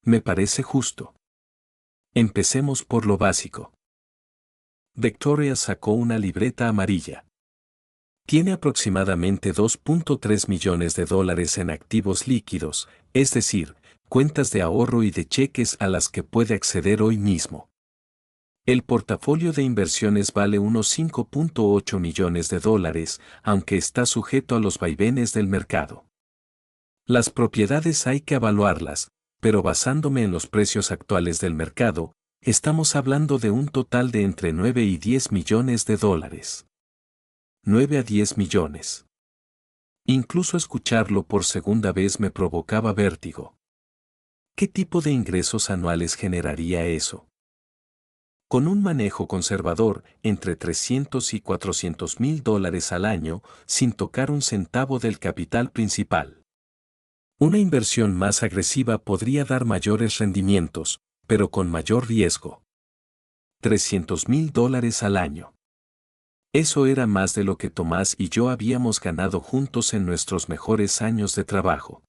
Me parece justo. Empecemos por lo básico. Victoria sacó una libreta amarilla. Tiene aproximadamente 2.3 millones de dólares en activos líquidos, es decir, cuentas de ahorro y de cheques a las que puede acceder hoy mismo. El portafolio de inversiones vale unos 5.8 millones de dólares, aunque está sujeto a los vaivenes del mercado. Las propiedades hay que evaluarlas, pero basándome en los precios actuales del mercado, estamos hablando de un total de entre 9 y 10 millones de dólares. 9 a 10 millones. Incluso escucharlo por segunda vez me provocaba vértigo. ¿Qué tipo de ingresos anuales generaría eso? Con un manejo conservador, entre 300 y 400 mil dólares al año, sin tocar un centavo del capital principal. Una inversión más agresiva podría dar mayores rendimientos, pero con mayor riesgo. 300 mil dólares al año. Eso era más de lo que Tomás y yo habíamos ganado juntos en nuestros mejores años de trabajo.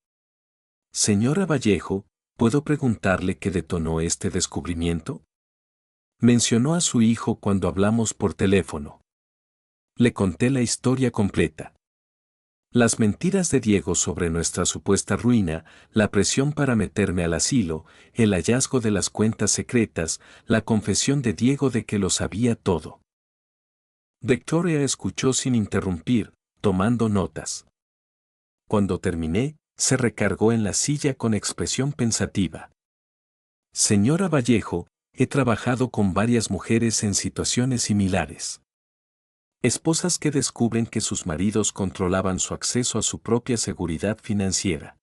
Señora Vallejo, ¿puedo preguntarle qué detonó este descubrimiento? Mencionó a su hijo cuando hablamos por teléfono. Le conté la historia completa. Las mentiras de Diego sobre nuestra supuesta ruina, la presión para meterme al asilo, el hallazgo de las cuentas secretas, la confesión de Diego de que lo sabía todo. Victoria escuchó sin interrumpir, tomando notas. Cuando terminé, se recargó en la silla con expresión pensativa. Señora Vallejo, he trabajado con varias mujeres en situaciones similares. Esposas que descubren que sus maridos controlaban su acceso a su propia seguridad financiera.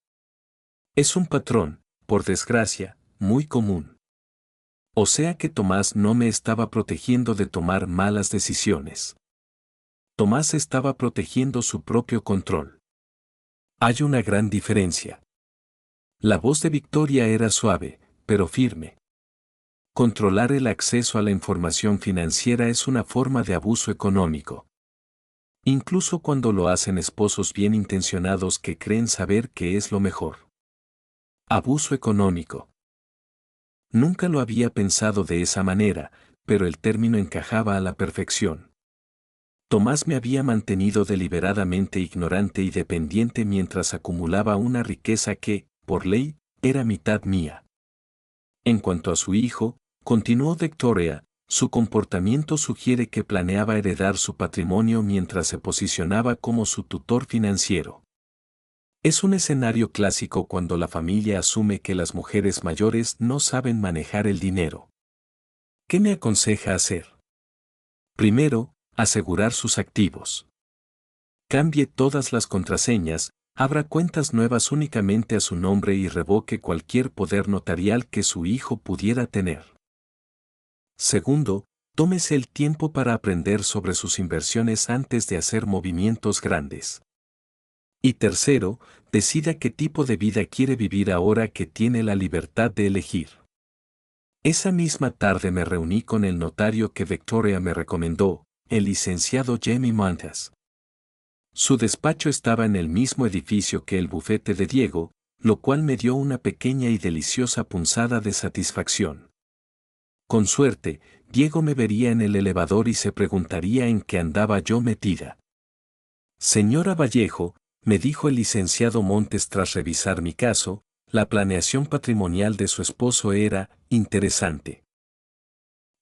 Es un patrón, por desgracia, muy común. O sea que Tomás no me estaba protegiendo de tomar malas decisiones. Tomás estaba protegiendo su propio control. Hay una gran diferencia. La voz de Victoria era suave, pero firme. Controlar el acceso a la información financiera es una forma de abuso económico. Incluso cuando lo hacen esposos bien intencionados que creen saber qué es lo mejor. Abuso económico. Nunca lo había pensado de esa manera, pero el término encajaba a la perfección. Tomás me había mantenido deliberadamente ignorante y dependiente mientras acumulaba una riqueza que, por ley, era mitad mía. En cuanto a su hijo, continuó Victoria, su comportamiento sugiere que planeaba heredar su patrimonio mientras se posicionaba como su tutor financiero. Es un escenario clásico cuando la familia asume que las mujeres mayores no saben manejar el dinero. ¿Qué me aconseja hacer? Primero, asegurar sus activos. Cambie todas las contraseñas, abra cuentas nuevas únicamente a su nombre y revoque cualquier poder notarial que su hijo pudiera tener. Segundo, tómese el tiempo para aprender sobre sus inversiones antes de hacer movimientos grandes. Y tercero, decida qué tipo de vida quiere vivir ahora que tiene la libertad de elegir. Esa misma tarde me reuní con el notario que Victoria me recomendó, el licenciado Jamie Montes. Su despacho estaba en el mismo edificio que el bufete de Diego, lo cual me dio una pequeña y deliciosa punzada de satisfacción. Con suerte, Diego me vería en el elevador y se preguntaría en qué andaba yo metida. Señora Vallejo, me dijo el licenciado Montes tras revisar mi caso, la planeación patrimonial de su esposo era interesante.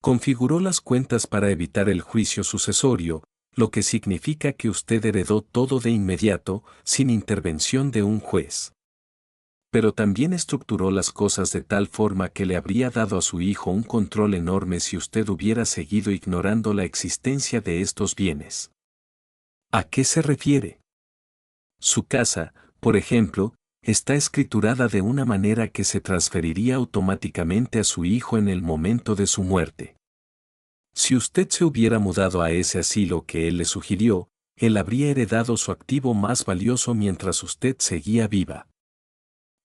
Configuró las cuentas para evitar el juicio sucesorio, lo que significa que usted heredó todo de inmediato, sin intervención de un juez. Pero también estructuró las cosas de tal forma que le habría dado a su hijo un control enorme si usted hubiera seguido ignorando la existencia de estos bienes. ¿A qué se refiere? Su casa, por ejemplo, está escriturada de una manera que se transferiría automáticamente a su hijo en el momento de su muerte. Si usted se hubiera mudado a ese asilo que él le sugirió, él habría heredado su activo más valioso mientras usted seguía viva.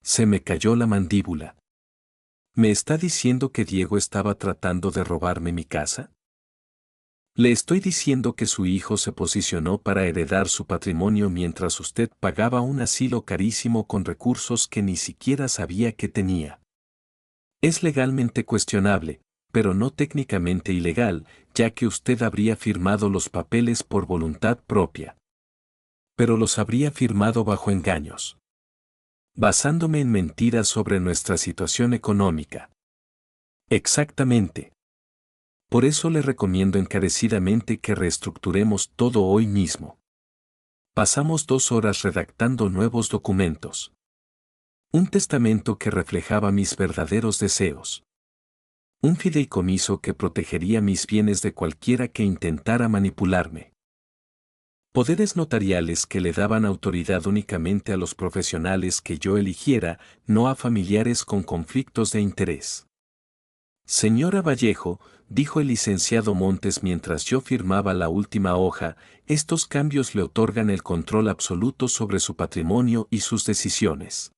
Se me cayó la mandíbula. ¿Me está diciendo que Diego estaba tratando de robarme mi casa? Le estoy diciendo que su hijo se posicionó para heredar su patrimonio mientras usted pagaba un asilo carísimo con recursos que ni siquiera sabía que tenía. Es legalmente cuestionable, pero no técnicamente ilegal, ya que usted habría firmado los papeles por voluntad propia. Pero los habría firmado bajo engaños. Basándome en mentiras sobre nuestra situación económica. Exactamente. Por eso le recomiendo encarecidamente que reestructuremos todo hoy mismo. Pasamos 2 horas redactando nuevos documentos. Un testamento que reflejaba mis verdaderos deseos. Un fideicomiso que protegería mis bienes de cualquiera que intentara manipularme. Poderes notariales que le daban autoridad únicamente a los profesionales que yo eligiera, no a familiares con conflictos de interés. Señora Vallejo, dijo el licenciado Montes mientras yo firmaba la última hoja, estos cambios le otorgan el control absoluto sobre su patrimonio y sus decisiones.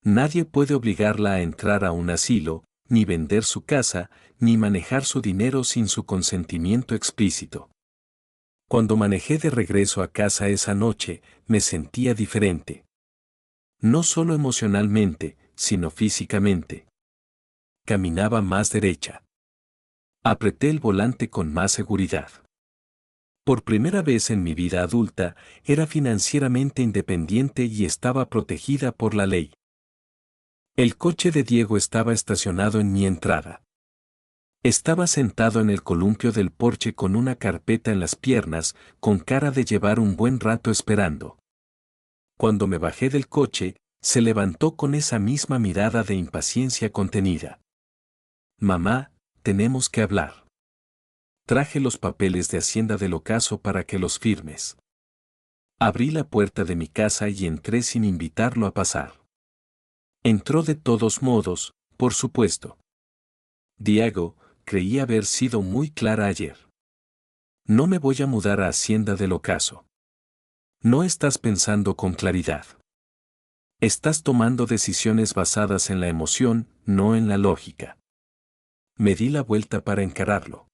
Nadie puede obligarla a entrar a un asilo, ni vender su casa, ni manejar su dinero sin su consentimiento explícito. Cuando manejé de regreso a casa esa noche, me sentía diferente. No solo emocionalmente, sino físicamente. Caminaba más derecha. Apreté el volante con más seguridad. Por primera vez en mi vida adulta, era financieramente independiente y estaba protegida por la ley. El coche de Diego estaba estacionado en mi entrada. Estaba sentado en el columpio del porche con una carpeta en las piernas, con cara de llevar un buen rato esperando. Cuando me bajé del coche, se levantó con esa misma mirada de impaciencia contenida. Mamá, tenemos que hablar. Traje los papeles de Hacienda del ocaso para que los firmes. Abrí la puerta de mi casa y entré sin invitarlo a pasar. Entró de todos modos, por supuesto. Diego, creí haber sido muy clara ayer. No me voy a mudar a Hacienda del ocaso. No estás pensando con claridad. Estás tomando decisiones basadas en la emoción, no en la lógica. Me di la vuelta para encararlo.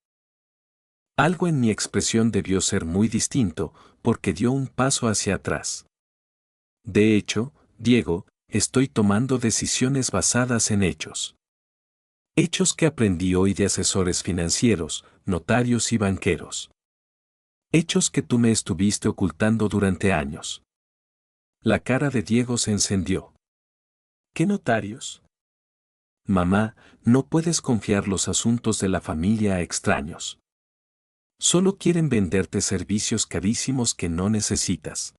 Algo en mi expresión debió ser muy distinto, porque dio un paso hacia atrás. De hecho, Diego, estoy tomando decisiones basadas en hechos. Hechos que aprendí hoy de asesores financieros, notarios y banqueros. Hechos que tú me estuviste ocultando durante años. La cara de Diego se encendió. ¿Qué notarios? Mamá, no puedes confiar los asuntos de la familia a extraños. Solo quieren venderte servicios carísimos que no necesitas.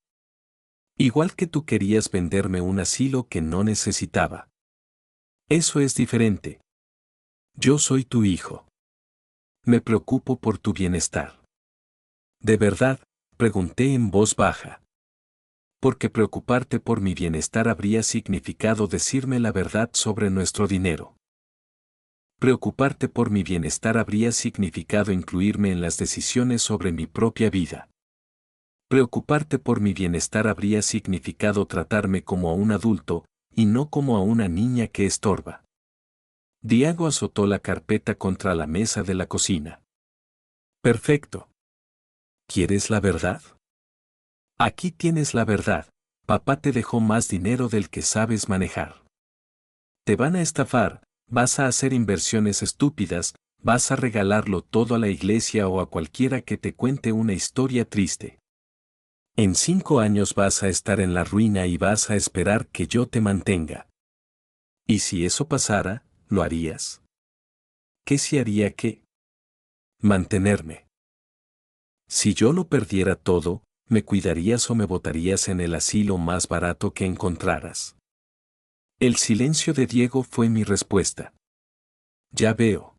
Igual que tú querías venderme un asilo que no necesitaba. Eso es diferente. Yo soy tu hijo. Me preocupo por tu bienestar. ¿De verdad? Pregunté en voz baja. Porque preocuparte por mi bienestar habría significado decirme la verdad sobre nuestro dinero. Preocuparte por mi bienestar habría significado incluirme en las decisiones sobre mi propia vida. Preocuparte por mi bienestar habría significado tratarme como a un adulto, y no como a una niña que estorba. Diego azotó la carpeta contra la mesa de la cocina. Perfecto. ¿Quieres la verdad? Aquí tienes la verdad. Papá te dejó más dinero del que sabes manejar. Te van a estafar, vas a hacer inversiones estúpidas, vas a regalarlo todo a la iglesia o a cualquiera que te cuente una historia triste. En 5 años vas a estar en la ruina y vas a esperar que yo te mantenga. ¿Y si eso pasara, lo harías? ¿Qué si haría qué? Mantenerme. Si yo lo perdiera todo, ¿me cuidarías o me botarías en el asilo más barato que encontraras? El silencio de Diego fue mi respuesta. Ya veo.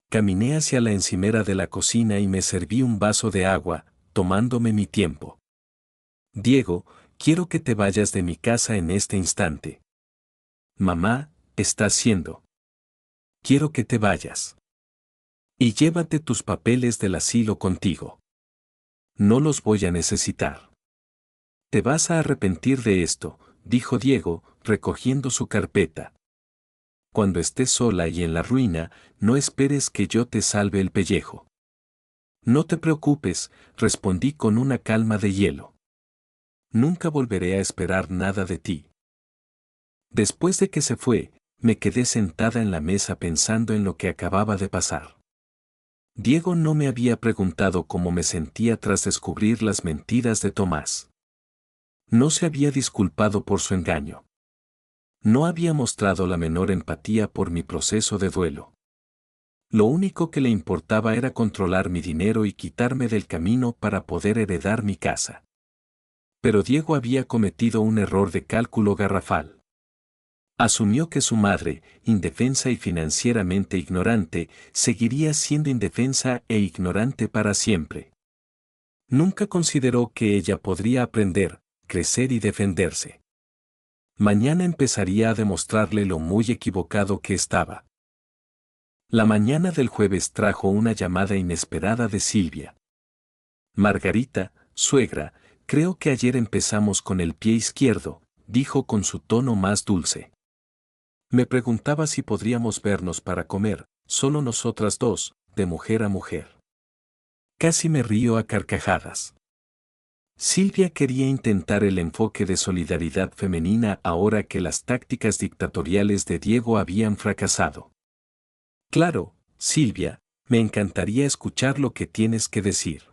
Caminé hacia la encimera de la cocina y me serví un vaso de agua, tomándome mi tiempo. Diego, quiero que te vayas de mi casa en este instante. Mamá, estás haciendo. Quiero que te vayas. Y llévate tus papeles del asilo contigo. No los voy a necesitar. Te vas a arrepentir de esto, dijo Diego, recogiendo su carpeta. Cuando estés sola y en la ruina, no esperes que yo te salve el pellejo. No te preocupes, respondí con una calma de hielo. Nunca volveré a esperar nada de ti. Después de que se fue, me quedé sentada en la mesa pensando en lo que acababa de pasar. Diego no me había preguntado cómo me sentía tras descubrir las mentiras de Tomás. No se había disculpado por su engaño. No había mostrado la menor empatía por mi proceso de duelo. Lo único que le importaba era controlar mi dinero y quitarme del camino para poder heredar mi casa. Pero Diego había cometido un error de cálculo garrafal. Asumió que su madre, indefensa y financieramente ignorante, seguiría siendo indefensa e ignorante para siempre. Nunca consideró que ella podría aprender, crecer y defenderse. Mañana empezaría a demostrarle lo muy equivocado que estaba. La mañana del jueves trajo una llamada inesperada de Silvia. Margarita, suegra, creo que ayer empezamos con el pie izquierdo, dijo con su tono más dulce. Me preguntaba si podríamos vernos para comer, solo nosotras dos, de mujer a mujer. Casi me río a carcajadas. Silvia quería intentar el enfoque de solidaridad femenina ahora que las tácticas dictatoriales de Diego habían fracasado. Claro, Silvia, me encantaría escuchar lo que tienes que decir.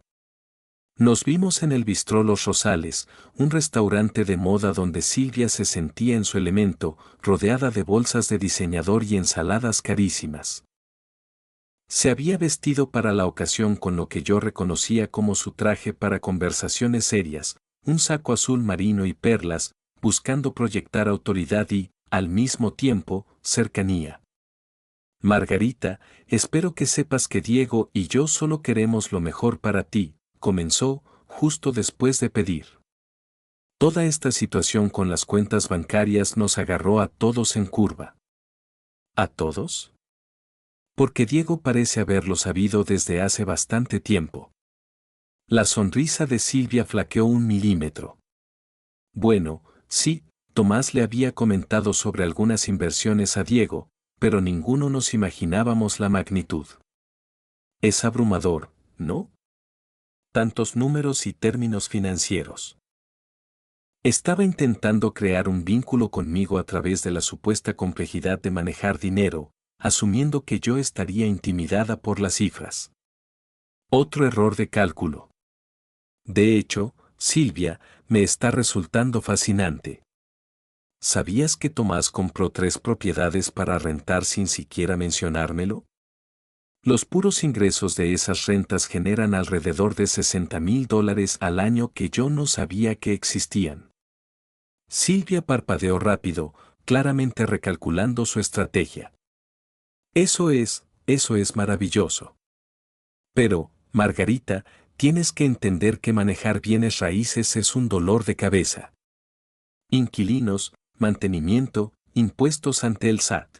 Nos vimos en el Bistró Los Rosales, un restaurante de moda donde Silvia se sentía en su elemento, rodeada de bolsas de diseñador y ensaladas carísimas. Se había vestido para la ocasión con lo que yo reconocía como su traje para conversaciones serias, un saco azul marino y perlas, buscando proyectar autoridad y, al mismo tiempo, cercanía. Margarita, espero que sepas que Diego y yo solo queremos lo mejor para ti, comenzó, justo después de pedir. Toda esta situación con las cuentas bancarias nos agarró a todos en curva. ¿A todos? Porque Diego parece haberlo sabido desde hace bastante tiempo. La sonrisa de Silvia flaqueó 1 milímetro. Bueno, sí, Tomás le había comentado sobre algunas inversiones a Diego, pero ninguno nos imaginábamos la magnitud. Es abrumador, ¿no? Tantos números y términos financieros. Estaba intentando crear un vínculo conmigo a través de la supuesta complejidad de manejar dinero, asumiendo que yo estaría intimidada por las cifras. Otro error de cálculo. De hecho, Silvia, me está resultando fascinante. ¿Sabías que Tomás compró 3 propiedades para rentar sin siquiera mencionármelo? Los puros ingresos de esas rentas generan alrededor de $60,000 al año que yo no sabía que existían. Silvia parpadeó rápido, claramente recalculando su estrategia. Eso es maravilloso. Pero, Margarita, tienes que entender que manejar bienes raíces es un dolor de cabeza. Inquilinos, mantenimiento, impuestos ante el SAT.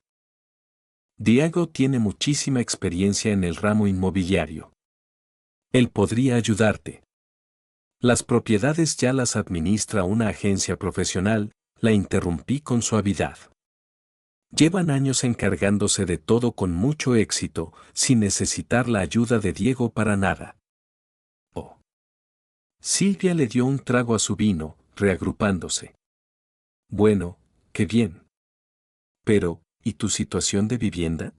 Diego tiene muchísima experiencia en el ramo inmobiliario. Él podría ayudarte. Las propiedades ya las administra una agencia profesional, la interrumpí con suavidad. Llevan años encargándose de todo con mucho éxito, sin necesitar la ayuda de Diego para nada. Oh. Silvia le dio un trago a su vino, reagrupándose. Bueno, qué bien. Pero, ¿y tu situación de vivienda?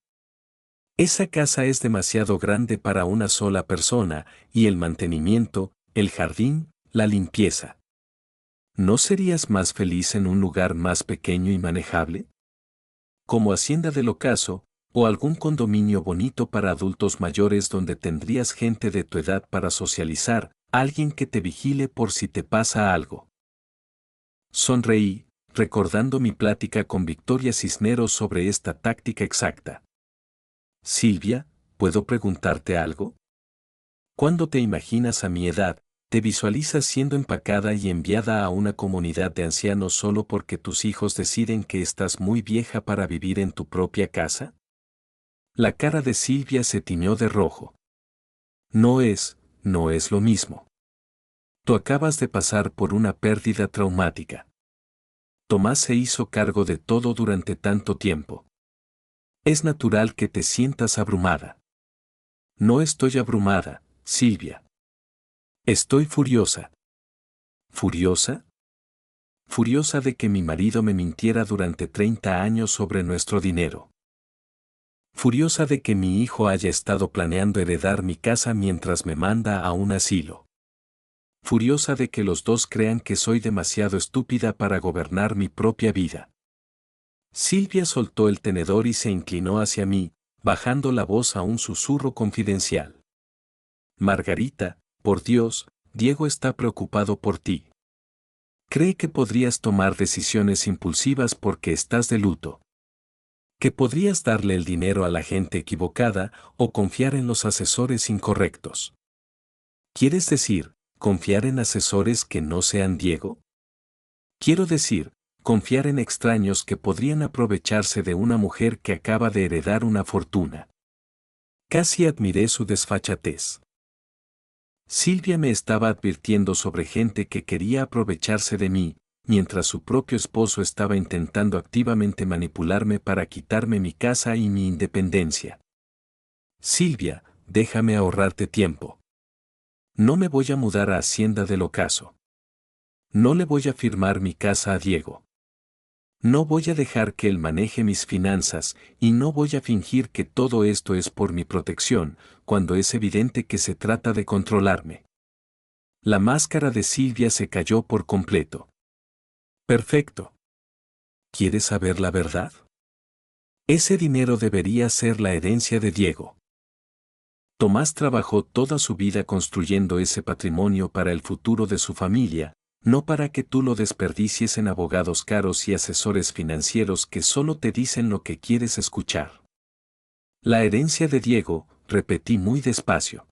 Esa casa es demasiado grande para una sola persona, y el mantenimiento, el jardín, la limpieza. ¿No serías más feliz en un lugar más pequeño y manejable? Como Hacienda del Ocaso, o algún condominio bonito para adultos mayores donde tendrías gente de tu edad para socializar, alguien que te vigile por si te pasa algo. Sonreí, recordando mi plática con Victoria Cisneros sobre esta táctica exacta. Silvia, ¿puedo preguntarte algo? ¿Cuándo te imaginas a mi edad, te visualizas siendo empacada y enviada a una comunidad de ancianos solo porque tus hijos deciden que estás muy vieja para vivir en tu propia casa? La cara de Silvia se tiñó de rojo. No es lo mismo. Tú acabas de pasar por una pérdida traumática. Tomás se hizo cargo de todo durante tanto tiempo. Es natural que te sientas abrumada. No estoy abrumada, Silvia. Estoy furiosa. ¿Furiosa? Furiosa de que mi marido me mintiera durante 30 años sobre nuestro dinero. Furiosa de que mi hijo haya estado planeando heredar mi casa mientras me manda a un asilo. Furiosa de que los dos crean que soy demasiado estúpida para gobernar mi propia vida. Silvia soltó el tenedor y se inclinó hacia mí, bajando la voz a un susurro confidencial. Margarita, por Dios, Diego está preocupado por ti. Cree que podrías tomar decisiones impulsivas porque estás de luto. Que podrías darle el dinero a la gente equivocada o confiar en los asesores incorrectos. ¿Quieres decir, confiar en asesores que no sean Diego? Quiero decir, confiar en extraños que podrían aprovecharse de una mujer que acaba de heredar una fortuna. Casi admiré su desfachatez. Silvia me estaba advirtiendo sobre gente que quería aprovecharse de mí, mientras su propio esposo estaba intentando activamente manipularme para quitarme mi casa y mi independencia. Silvia, déjame ahorrarte tiempo. No me voy a mudar a Hacienda del Ocaso. No le voy a firmar mi casa a Diego. No voy a dejar que él maneje mis finanzas y no voy a fingir que todo esto es por mi protección, cuando es evidente que se trata de controlarme. La máscara de Silvia se cayó por completo. Perfecto. ¿Quieres saber la verdad? Ese dinero debería ser la herencia de Diego. Tomás trabajó toda su vida construyendo ese patrimonio para el futuro de su familia, no para que tú lo desperdicies en abogados caros y asesores financieros que solo te dicen lo que quieres escuchar. La herencia de Diego, repetí muy despacio.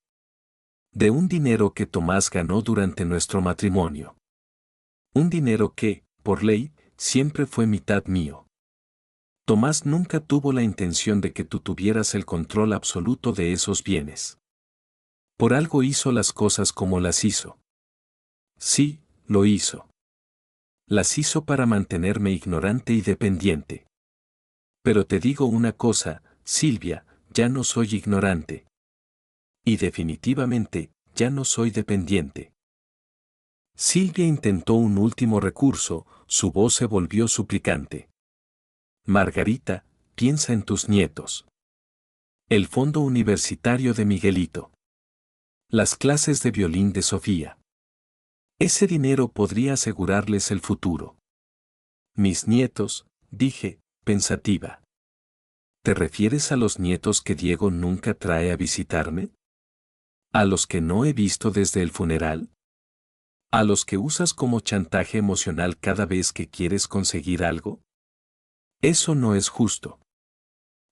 De un dinero que Tomás ganó durante nuestro matrimonio. Un dinero que, por ley, siempre fue mitad mío. Tomás nunca tuvo la intención de que tú tuvieras el control absoluto de esos bienes. Por algo hizo las cosas como las hizo. Sí, lo hizo. Las hizo para mantenerme ignorante y dependiente. Pero te digo una cosa, Silvia, ya no soy ignorante. Y definitivamente, ya no soy dependiente. Silvia intentó un último recurso, su voz se volvió suplicante. Margarita, piensa en tus nietos. El fondo universitario de Miguelito. Las clases de violín de Sofía. Ese dinero podría asegurarles el futuro. Mis nietos, dije, pensativa. ¿Te refieres a los nietos que Diego nunca trae a visitarme? ¿A los que no he visto desde el funeral? ¿A los que usas como chantaje emocional cada vez que quieres conseguir algo? Eso no es justo.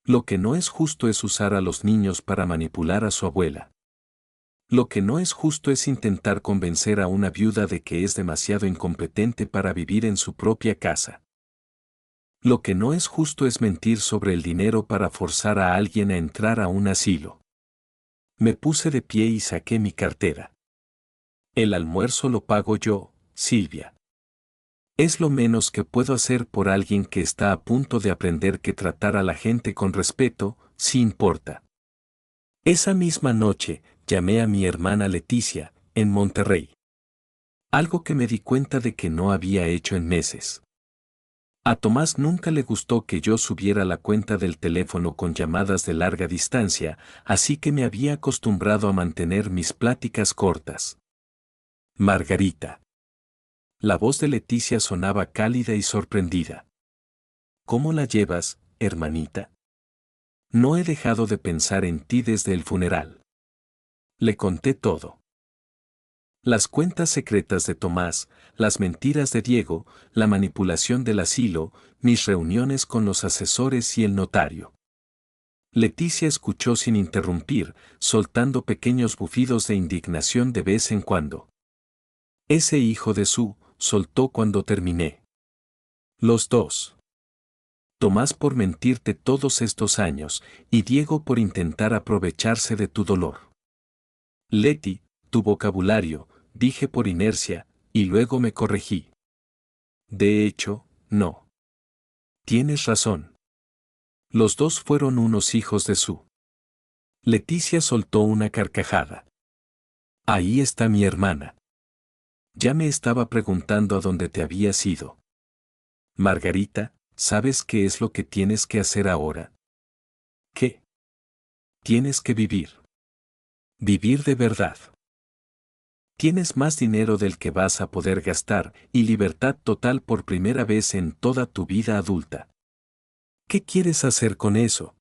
Lo que no es justo es usar a los niños para manipular a su abuela. Lo que no es justo es intentar convencer a una viuda de que es demasiado incompetente para vivir en su propia casa. Lo que no es justo es mentir sobre el dinero para forzar a alguien a entrar a un asilo. Me puse de pie y saqué mi cartera. El almuerzo lo pago yo, Silvia. Es lo menos que puedo hacer por alguien que está a punto de aprender que tratar a la gente con respeto, sí importa. Esa misma noche, llamé a mi hermana Leticia, en Monterrey. Algo que me di cuenta de que no había hecho en meses. A Tomás nunca le gustó que yo subiera la cuenta del teléfono con llamadas de larga distancia, así que me había acostumbrado a mantener mis pláticas cortas. Margarita. La voz de Leticia sonaba cálida y sorprendida. ¿Cómo la llevas, hermanita? No he dejado de pensar en ti desde el funeral. Le conté todo. Las cuentas secretas de Tomás, las mentiras de Diego, la manipulación del asilo, mis reuniones con los asesores y el notario. Leticia escuchó sin interrumpir, soltando pequeños bufidos de indignación de vez en cuando. Ese hijo de su, soltó cuando terminé. Los dos. Tomás por mentirte todos estos años, y Diego por intentar aprovecharse de tu dolor. Leti, tu vocabulario, dije por inercia, y luego me corregí. De hecho, no. Tienes razón. Los dos fueron unos hijos de su. Leticia soltó una carcajada. Ahí está mi hermana. Ya me estaba preguntando a dónde te habías ido. Margarita, ¿sabes qué es lo que tienes que hacer ahora? ¿Qué? Tienes que vivir. Vivir de verdad. Tienes más dinero del que vas a poder gastar y libertad total por primera vez en toda tu vida adulta. ¿Qué quieres hacer con eso?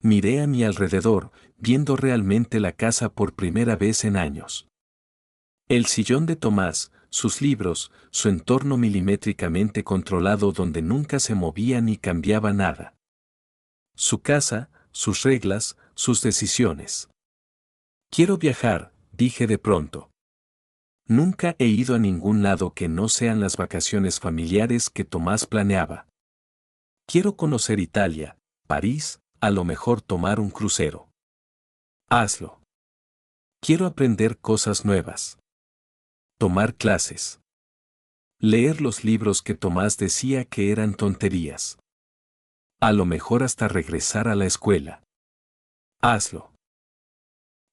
Miré a mi alrededor, viendo realmente la casa por primera vez en años. El sillón de Tomás, sus libros, su entorno milimétricamente controlado donde nunca se movía ni cambiaba nada. Su casa, sus reglas, sus decisiones. Quiero viajar, dije de pronto. Nunca he ido a ningún lado que no sean las vacaciones familiares que Tomás planeaba. Quiero conocer Italia, París, a lo mejor tomar un crucero. Hazlo. Quiero aprender cosas nuevas. Tomar clases. Leer los libros que Tomás decía que eran tonterías. A lo mejor hasta regresar a la escuela. Hazlo.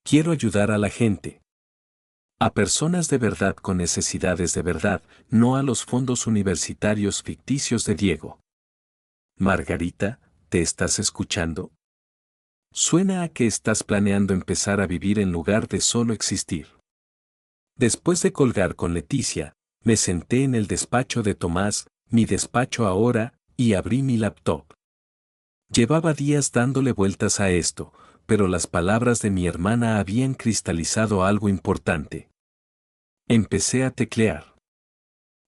Quiero ayudar a la gente. A personas de verdad con necesidades de verdad, no a los fondos universitarios ficticios de Diego. Margarita, ¿te estás escuchando? Suena a que estás planeando empezar a vivir en lugar de solo existir. Después de colgar con Leticia, me senté en el despacho de Tomás, mi despacho ahora, y abrí mi laptop. Llevaba días dándole vueltas a esto, pero las palabras de mi hermana habían cristalizado algo importante. Empecé a teclear.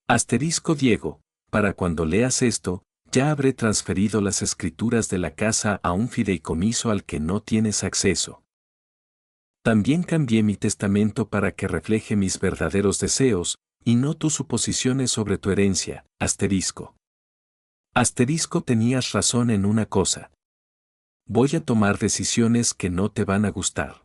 Asterisco Diego, para cuando leas esto, ya habré transferido las escrituras de la casa a un fideicomiso al que no tienes acceso. También cambié mi testamento para que refleje mis verdaderos deseos, y no tus suposiciones sobre tu herencia, asterisco. Asterisco, tenías razón en una cosa. Voy a tomar decisiones que no te van a gustar.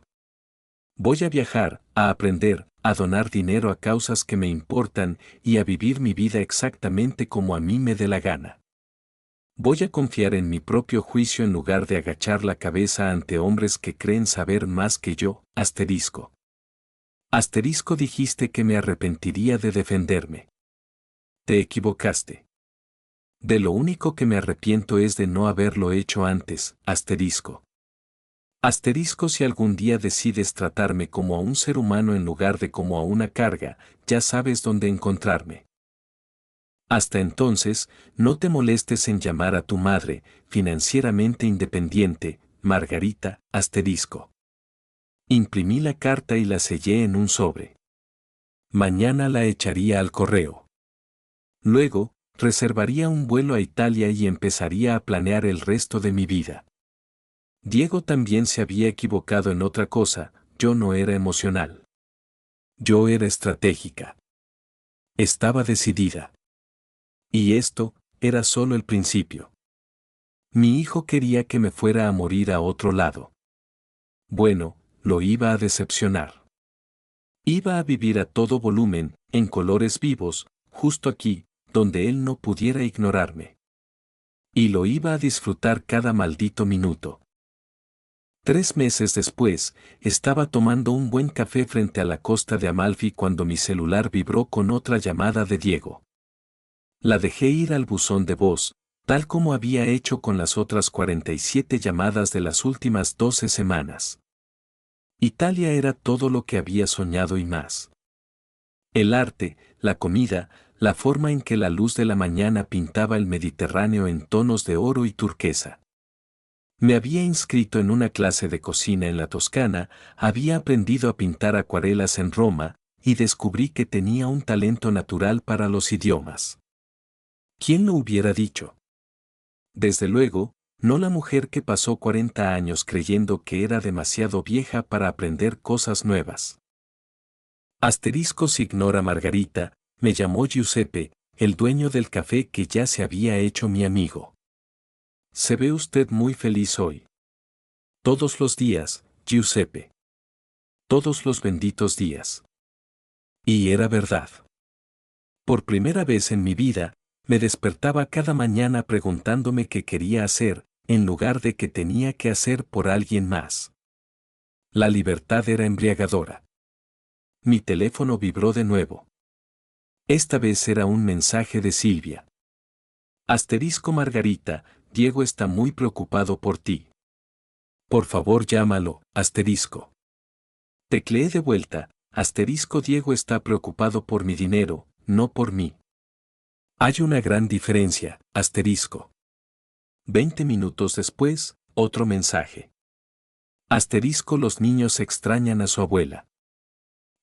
Voy a viajar, a aprender, a donar dinero a causas que me importan y a vivir mi vida exactamente como a mí me dé la gana. Voy a confiar en mi propio juicio en lugar de agachar la cabeza ante hombres que creen saber más que yo, asterisco. Asterisco, dijiste que me arrepentiría de defenderme. Te equivocaste. De lo único que me arrepiento es de no haberlo hecho antes, asterisco. Asterisco si algún día decides tratarme como a un ser humano en lugar de como a una carga, ya sabes dónde encontrarme. Hasta entonces, no te molestes en llamar a tu madre, financieramente independiente, Margarita, asterisco. Imprimí la carta y la sellé en un sobre. Mañana la echaría al correo. Luego, reservaría un vuelo a Italia y empezaría a planear el resto de mi vida. Diego también se había equivocado en otra cosa, yo no era emocional. Yo era estratégica. Estaba decidida. Y esto, era solo el principio. Mi hijo quería que me fuera a morir a otro lado. Bueno, lo iba a decepcionar. Iba a vivir a todo volumen, en colores vivos, justo aquí, donde él no pudiera ignorarme. Y lo iba a disfrutar cada maldito minuto. 3 meses después, estaba tomando un buen café frente a la costa de Amalfi cuando mi celular vibró con otra llamada de Diego. La dejé ir al buzón de voz, tal como había hecho con las otras 47 llamadas de las últimas 12 semanas. Italia era todo lo que había soñado y más. El arte, la comida, la forma en que la luz de la mañana pintaba el Mediterráneo en tonos de oro y turquesa. Me había inscrito en una clase de cocina en la Toscana, había aprendido a pintar acuarelas en Roma, y descubrí que tenía un talento natural para los idiomas. ¿Quién lo hubiera dicho? Desde luego, no la mujer que pasó 40 años creyendo que era demasiado vieja para aprender cosas nuevas. Asteriscos ignora Margarita, me llamó Giuseppe, el dueño del café que ya se había hecho mi amigo. Se ve usted muy feliz hoy. Todos los días, Giuseppe. Todos los benditos días. Y era verdad. Por primera vez en mi vida, me despertaba cada mañana preguntándome qué quería hacer, en lugar de qué tenía que hacer por alguien más. La libertad era embriagadora. Mi teléfono vibró de nuevo. Esta vez era un mensaje de Silvia. Asterisco Margarita, Diego está muy preocupado por ti. Por favor llámalo, asterisco. Tecleé de vuelta, asterisco Diego está preocupado por mi dinero, no por mí. Hay una gran diferencia, asterisco. 20 minutos después, otro mensaje. Asterisco los niños extrañan a su abuela.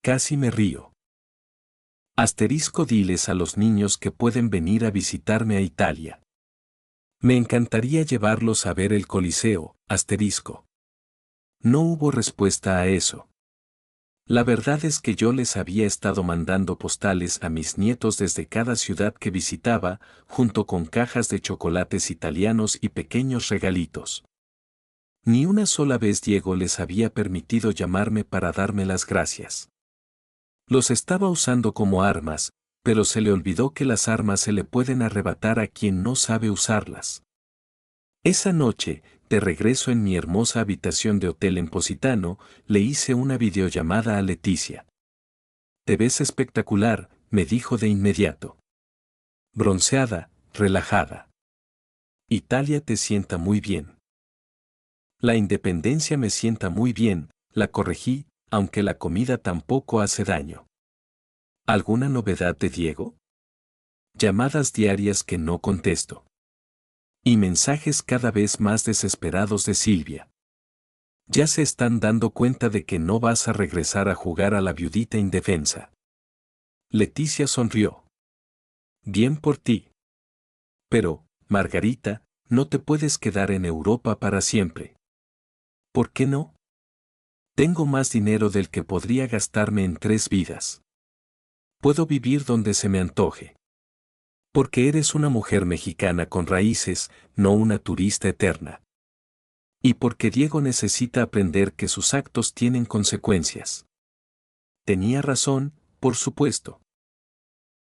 Casi me río. Asterisco diles a los niños que pueden venir a visitarme a Italia. Me encantaría llevarlos a ver el Coliseo, asterisco. No hubo respuesta a eso. La verdad es que yo les había estado mandando postales a mis nietos desde cada ciudad que visitaba, junto con cajas de chocolates italianos y pequeños regalitos. Ni una sola vez Diego les había permitido llamarme para darme las gracias. Los estaba usando como armas, pero se le olvidó que las armas se le pueden arrebatar a quien no sabe usarlas. Esa noche, de regreso en mi hermosa habitación de hotel en Positano, le hice una videollamada a Leticia. Te ves espectacular, me dijo de inmediato. Bronceada, relajada. Italia te sienta muy bien. La independencia me sienta muy bien, la corregí, aunque la comida tampoco hace daño. ¿Alguna novedad de Diego? Llamadas diarias que no contesto. Y mensajes cada vez más desesperados de Silvia. Ya se están dando cuenta de que no vas a regresar a jugar a la viudita indefensa. Leticia sonrió. Bien por ti. Pero, Margarita, no te puedes quedar en Europa para siempre. ¿Por qué no? Tengo más dinero del que podría gastarme en 3 vidas. Puedo vivir donde se me antoje. Porque eres una mujer mexicana con raíces, no una turista eterna. Y porque Diego necesita aprender que sus actos tienen consecuencias. Tenía razón, por supuesto.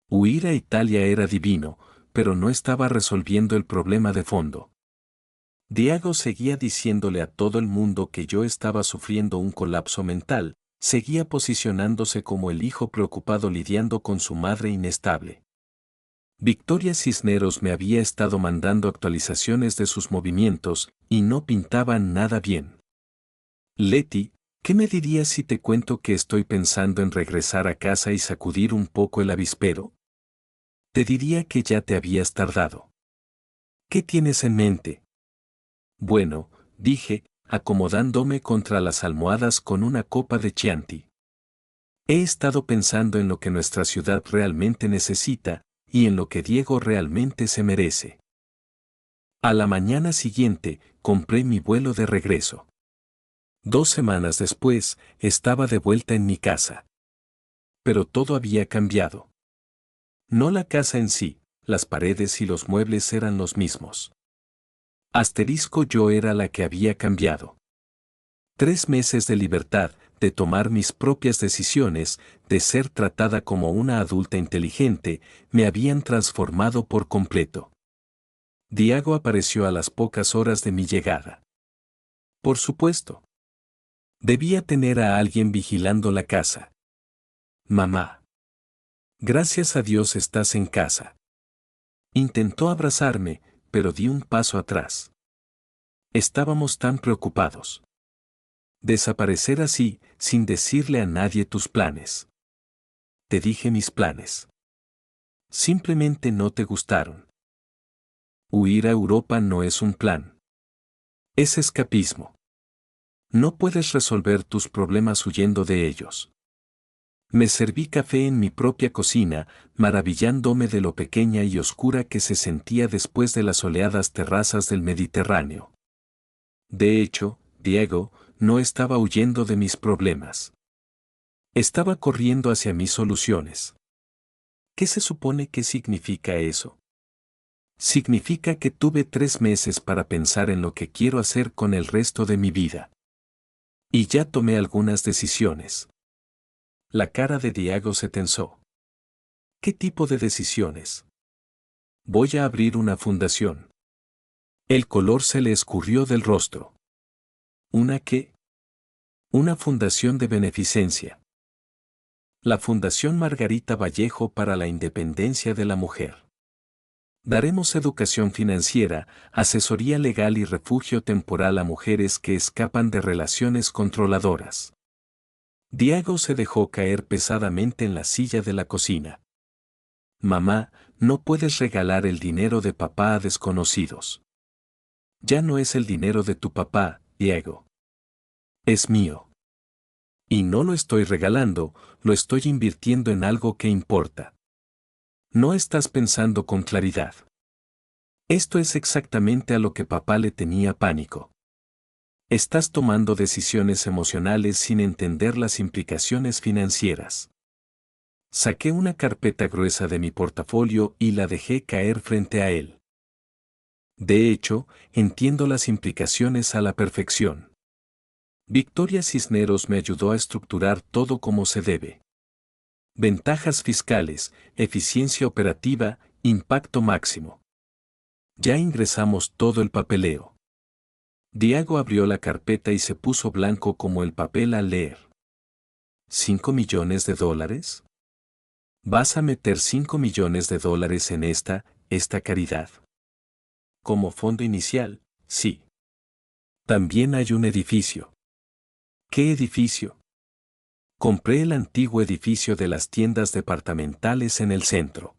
Huir a Italia era divino, pero no estaba resolviendo el problema de fondo. Diego seguía diciéndole a todo el mundo que yo estaba sufriendo un colapso mental, seguía posicionándose como el hijo preocupado lidiando con su madre inestable. Victoria Cisneros me había estado mandando actualizaciones de sus movimientos y no pintaban nada bien. Leti, ¿qué me dirías si te cuento que estoy pensando en regresar a casa y sacudir un poco el avispero? Te diría que ya te habías tardado. ¿Qué tienes en mente? Bueno, dije, acomodándome contra las almohadas con una copa de Chianti. He estado pensando en lo que nuestra ciudad realmente necesita y en lo que Diego realmente se merece. A la mañana siguiente, compré mi vuelo de regreso. 2 semanas después, estaba de vuelta en mi casa. Pero todo había cambiado. No la casa en sí, las paredes y los muebles eran los mismos. Asterisco, yo era la que había cambiado. 3 meses de libertad, de tomar mis propias decisiones, de ser tratada como una adulta inteligente, me habían transformado por completo. Diego apareció a las pocas horas de mi llegada. Por supuesto. Debía tener a alguien vigilando la casa. Mamá. Gracias a Dios estás en casa. Intentó abrazarme, pero di un paso atrás. Estábamos tan preocupados. Desaparecer así, sin decirle a nadie tus planes. Te dije mis planes. Simplemente no te gustaron. Huir a Europa no es un plan. Es escapismo. No puedes resolver tus problemas huyendo de ellos. Me serví café en mi propia cocina, maravillándome de lo pequeña y oscura que se sentía después de las soleadas terrazas del Mediterráneo. De hecho, Diego, no estaba huyendo de mis problemas. Estaba corriendo hacia mis soluciones. ¿Qué se supone que significa eso? Significa que tuve 3 meses para pensar en lo que quiero hacer con el resto de mi vida. Y ya tomé algunas decisiones. La cara de Diego se tensó. ¿Qué tipo de decisiones? Voy a abrir una fundación. El color se le escurrió del rostro. ¿Una qué? Una fundación de beneficencia. La Fundación Margarita Vallejo para la Independencia de la Mujer. Daremos educación financiera, asesoría legal y refugio temporal a mujeres que escapan de relaciones controladoras. Diego se dejó caer pesadamente en la silla de la cocina. Mamá, no puedes regalar el dinero de papá a desconocidos. Ya no es el dinero de tu papá, Diego. Es mío. Y no lo estoy regalando, lo estoy invirtiendo en algo que importa. No estás pensando con claridad. Esto es exactamente a lo que papá le tenía pánico. Estás tomando decisiones emocionales sin entender las implicaciones financieras. Saqué una carpeta gruesa de mi portafolio y la dejé caer frente a él. De hecho, entiendo las implicaciones a la perfección. Victoria Cisneros me ayudó a estructurar todo como se debe. Ventajas fiscales, eficiencia operativa, impacto máximo. Ya ingresamos todo el papeleo. Diego abrió la carpeta y se puso blanco como el papel al leer. ¿$5 millones? ¿Vas a meter $5 millones en esta caridad? Como fondo inicial, sí. También hay un edificio. ¿Qué edificio? Compré el antiguo edificio de las tiendas departamentales en el centro.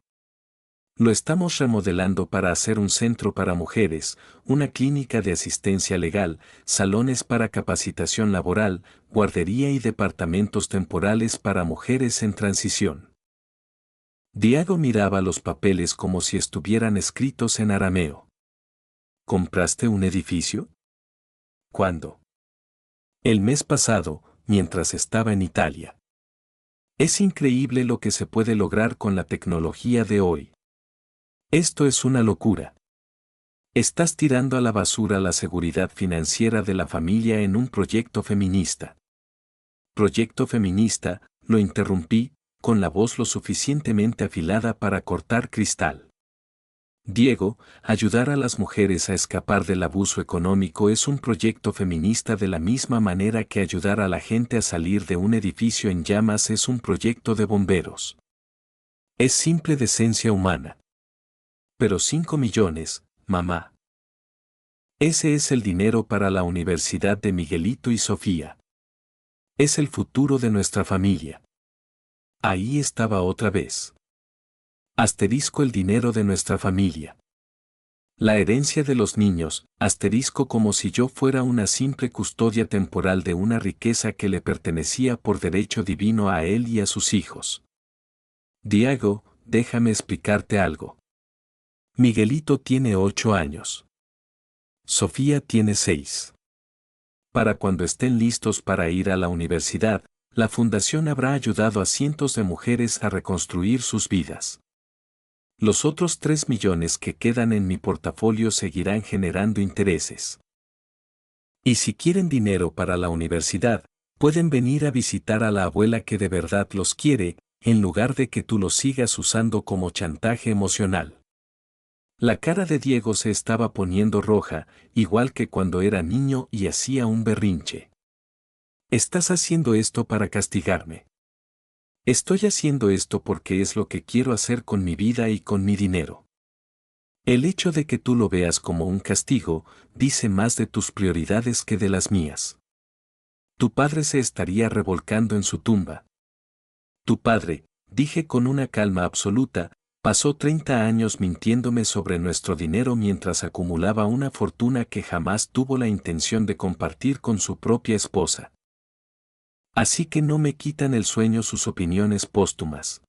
Lo estamos remodelando para hacer un centro para mujeres, una clínica de asistencia legal, salones para capacitación laboral, guardería y departamentos temporales para mujeres en transición. Diego miraba los papeles como si estuvieran escritos en arameo. ¿Compraste un edificio? ¿Cuándo? El mes pasado, mientras estaba en Italia. Es increíble lo que se puede lograr con la tecnología de hoy. Esto es una locura. Estás tirando a la basura la seguridad financiera de la familia en un proyecto feminista. Proyecto feminista, lo interrumpí, con la voz lo suficientemente afilada para cortar cristal. Diego, ayudar a las mujeres a escapar del abuso económico es un proyecto feminista de la misma manera que ayudar a la gente a salir de un edificio en llamas es un proyecto de bomberos. Es simple decencia humana. Pero 5 millones, mamá. Ese es el dinero para la universidad de Miguelito y Sofía. Es el futuro de nuestra familia. Ahí estaba otra vez. Asterisco el dinero de nuestra familia. La herencia de los niños, asterisco como si yo fuera una simple custodia temporal de una riqueza que le pertenecía por derecho divino a él y a sus hijos. Diego, déjame explicarte algo. Miguelito tiene 8 años. Sofía tiene 6. Para cuando estén listos para ir a la universidad, la fundación habrá ayudado a cientos de mujeres a reconstruir sus vidas. Los otros 3 millones que quedan en mi portafolio seguirán generando intereses. Y si quieren dinero para la universidad, pueden venir a visitar a la abuela que de verdad los quiere, en lugar de que tú los sigas usando como chantaje emocional. La cara de Diego se estaba poniendo roja, igual que cuando era niño y hacía un berrinche. Estás haciendo esto para castigarme. Estoy haciendo esto porque es lo que quiero hacer con mi vida y con mi dinero. El hecho de que tú lo veas como un castigo, dice más de tus prioridades que de las mías. Tu padre se estaría revolcando en su tumba. Tu padre, dije con una calma absoluta, pasó 30 años mintiéndome sobre nuestro dinero mientras acumulaba una fortuna que jamás tuvo la intención de compartir con su propia esposa. Así que no me quitan el sueño sus opiniones póstumas.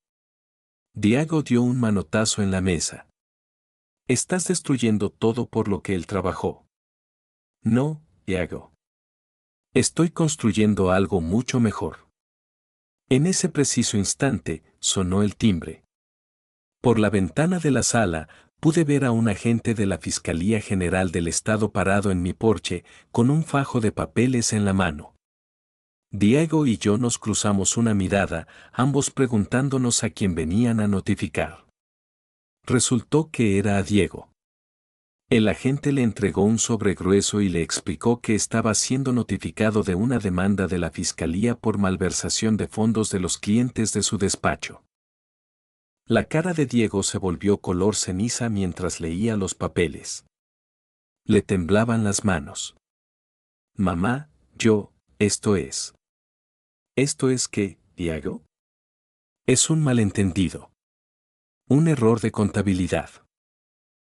Diego dio un manotazo en la mesa. Estás destruyendo todo por lo que él trabajó. No, Diego. Estoy construyendo algo mucho mejor. En ese preciso instante, sonó el timbre. Por la ventana de la sala, pude ver a un agente de la Fiscalía General del Estado parado en mi porche, con un fajo de papeles en la mano. Diego y yo nos cruzamos una mirada, ambos preguntándonos a quién venían a notificar. Resultó que era a Diego. El agente le entregó un sobre grueso y le explicó que estaba siendo notificado de una demanda de la Fiscalía por malversación de fondos de los clientes de su despacho. La cara de Diego se volvió color ceniza mientras leía los papeles. Le temblaban las manos. Mamá, ¿Esto es qué, Diego? Es un malentendido. Un error de contabilidad.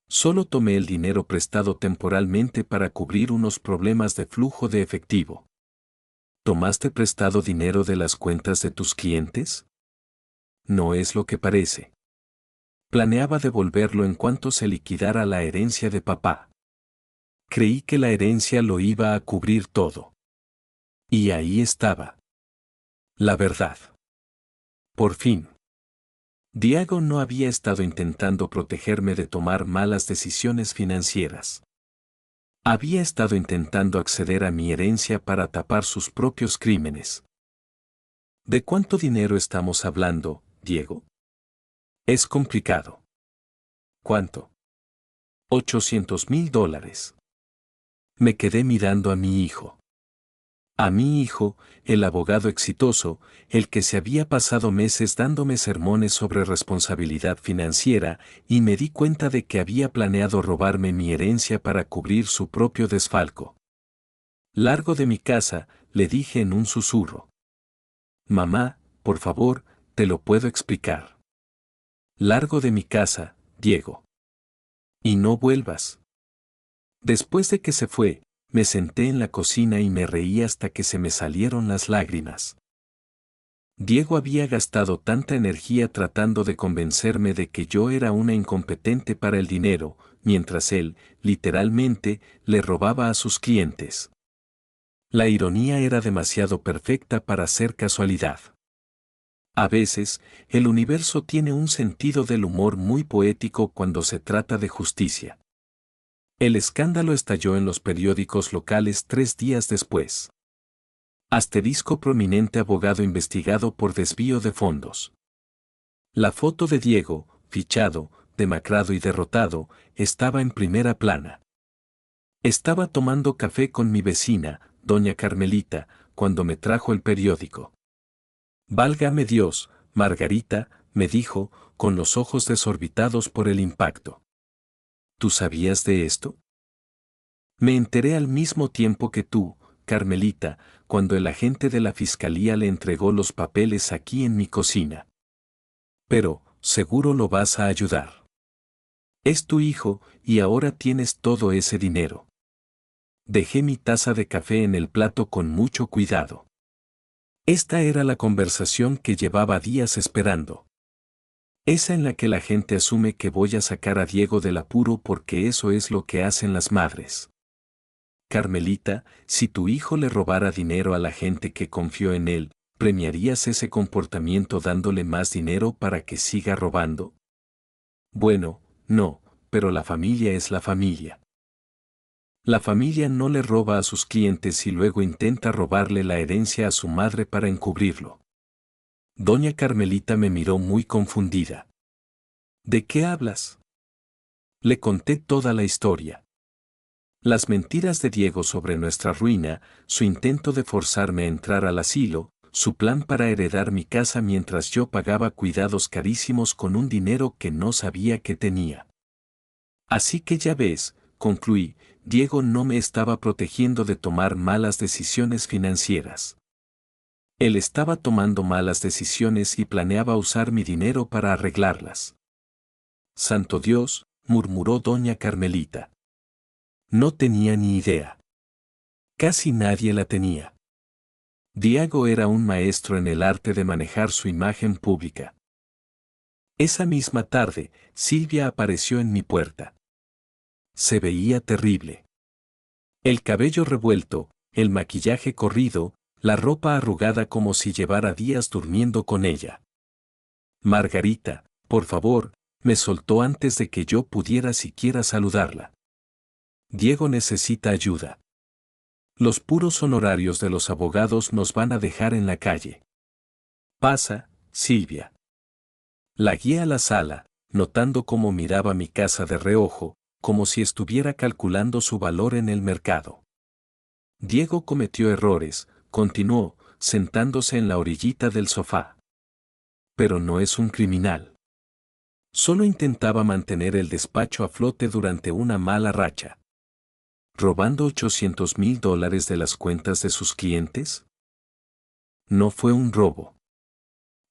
Solo tomé el dinero prestado temporalmente para cubrir unos problemas de flujo de efectivo. ¿Tomaste prestado dinero de las cuentas de tus clientes? No es lo que parece. Planeaba devolverlo en cuanto se liquidara la herencia de papá. Creí que la herencia lo iba a cubrir todo. Y ahí estaba. La verdad. Por fin. Diego no había estado intentando protegerme de tomar malas decisiones financieras. Había estado intentando acceder a mi herencia para tapar sus propios crímenes. ¿De cuánto dinero estamos hablando, Diego? Es complicado. ¿Cuánto? $800,000. Me quedé mirando a mi hijo. A mi hijo, el abogado exitoso, el que se había pasado meses dándome sermones sobre responsabilidad financiera, y me di cuenta de que había planeado robarme mi herencia para cubrir su propio desfalco. Largo de mi casa, le dije en un susurro. Mamá, por favor, te lo puedo explicar. Largo de mi casa, Diego. Y no vuelvas. Después de que se fue, me senté en la cocina y me reí hasta que se me salieron las lágrimas. Diego había gastado tanta energía tratando de convencerme de que yo era una incompetente para el dinero, mientras él, literalmente, le robaba a sus clientes. La ironía era demasiado perfecta para ser casualidad. A veces, el universo tiene un sentido del humor muy poético cuando se trata de justicia. El escándalo estalló en los periódicos locales 3 días después. Asterisco prominente abogado investigado por desvío de fondos. La foto de Diego, fichado, demacrado y derrotado, estaba en primera plana. Estaba tomando café con mi vecina, doña Carmelita, cuando me trajo el periódico. Válgame Dios, Margarita, me dijo, con los ojos desorbitados por el impacto. ¿Tú sabías de esto? Me enteré al mismo tiempo que tú, Carmelita, cuando el agente de la fiscalía le entregó los papeles aquí en mi cocina. Pero, seguro lo vas a ayudar. Es tu hijo, y ahora tienes todo ese dinero. Dejé mi taza de café en el plato con mucho cuidado. Esta era la conversación que llevaba días esperando. Esa en la que la gente asume que voy a sacar a Diego del apuro porque eso es lo que hacen las madres. Carmelita, si tu hijo le robara dinero a la gente que confió en él, ¿premiarías ese comportamiento dándole más dinero para que siga robando? Bueno, no, pero la familia es la familia. La familia no le roba a sus clientes y luego intenta robarle la herencia a su madre para encubrirlo. Doña Carmelita me miró muy confundida. ¿De qué hablas? Le conté toda la historia. Las mentiras de Diego sobre nuestra ruina, su intento de forzarme a entrar al asilo, su plan para heredar mi casa mientras yo pagaba cuidados carísimos con un dinero que no sabía que tenía. Así que ya ves, concluí, Diego no me estaba protegiendo de tomar malas decisiones financieras. Él estaba tomando malas decisiones y planeaba usar mi dinero para arreglarlas. Santo Dios, murmuró doña Carmelita. No tenía ni idea. Casi nadie la tenía. Diego era un maestro en el arte de manejar su imagen pública. Esa misma tarde, Silvia apareció en mi puerta. Se veía terrible. El cabello revuelto, el maquillaje corrido, la ropa arrugada como si llevara días durmiendo con ella. Margarita, por favor, me soltó antes de que yo pudiera siquiera saludarla. Diego necesita ayuda. Los puros honorarios de los abogados nos van a dejar en la calle. Pasa, Silvia. La guié a la sala, notando cómo miraba mi casa de reojo, como si estuviera calculando su valor en el mercado. Diego cometió errores, continuó, sentándose en la orillita del sofá. Pero no es un criminal. Solo intentaba mantener el despacho a flote durante una mala racha. ¿Robando $800,000 de las cuentas de sus clientes? No fue un robo.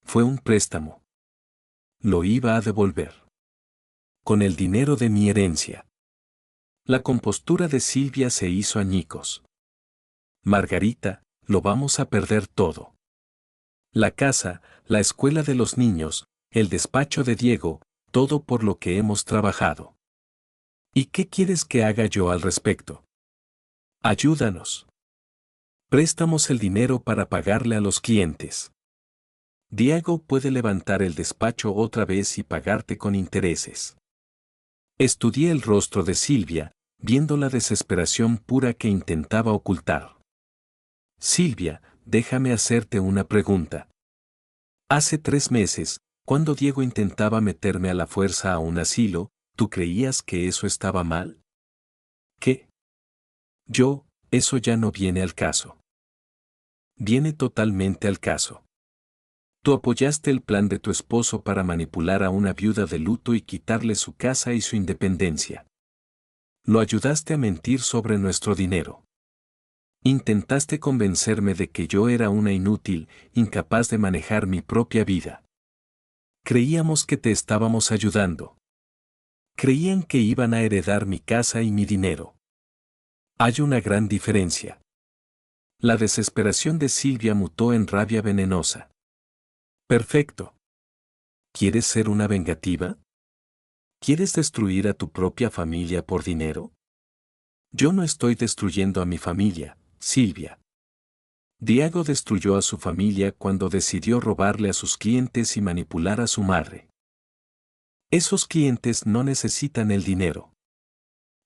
Fue un préstamo. Lo iba a devolver. Con el dinero de mi herencia. La compostura de Silvia se hizo añicos. Margarita, lo vamos a perder todo. La casa, la escuela de los niños, el despacho de Diego, todo por lo que hemos trabajado. ¿Y qué quieres que haga yo al respecto? Ayúdanos. Préstamos el dinero para pagarle a los clientes. Diego puede levantar el despacho otra vez y pagarte con intereses. Estudié el rostro de Silvia, viendo la desesperación pura que intentaba ocultar. Silvia, déjame hacerte una pregunta. Hace 3 meses, cuando Diego intentaba meterme a la fuerza a un asilo, ¿tú creías que eso estaba mal? ¿Qué? Eso ya no viene al caso. Viene totalmente al caso. Tú apoyaste el plan de tu esposo para manipular a una viuda de luto y quitarle su casa y su independencia. Lo ayudaste a mentir sobre nuestro dinero. Intentaste convencerme de que yo era una inútil, incapaz de manejar mi propia vida. Creíamos que te estábamos ayudando. Creían que iban a heredar mi casa y mi dinero. Hay una gran diferencia. La desesperación de Silvia mutó en rabia venenosa. Perfecto. ¿Quieres ser una vengativa? ¿Quieres destruir a tu propia familia por dinero? Yo no estoy destruyendo a mi familia, Silvia. Diego destruyó a su familia cuando decidió robarle a sus clientes y manipular a su madre. Esos clientes no necesitan el dinero.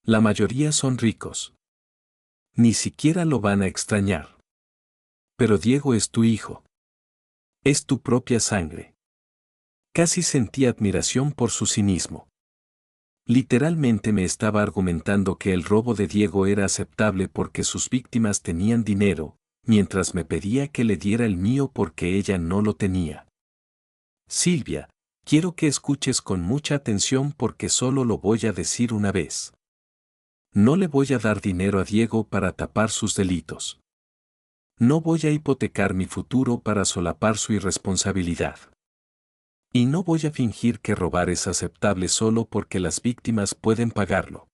La mayoría son ricos. Ni siquiera lo van a extrañar. Pero Diego es tu hijo. Es tu propia sangre. Casi sentí admiración por su cinismo. Literalmente me estaba argumentando que el robo de Diego era aceptable porque sus víctimas tenían dinero, mientras me pedía que le diera el mío porque ella no lo tenía. Silvia, Quiero que escuches con mucha atención porque solo lo voy a decir una vez. No le voy a dar dinero a Diego para tapar sus delitos. No voy a hipotecar mi futuro para solapar su irresponsabilidad. Y no voy a fingir que robar es aceptable solo porque las víctimas pueden pagarlo.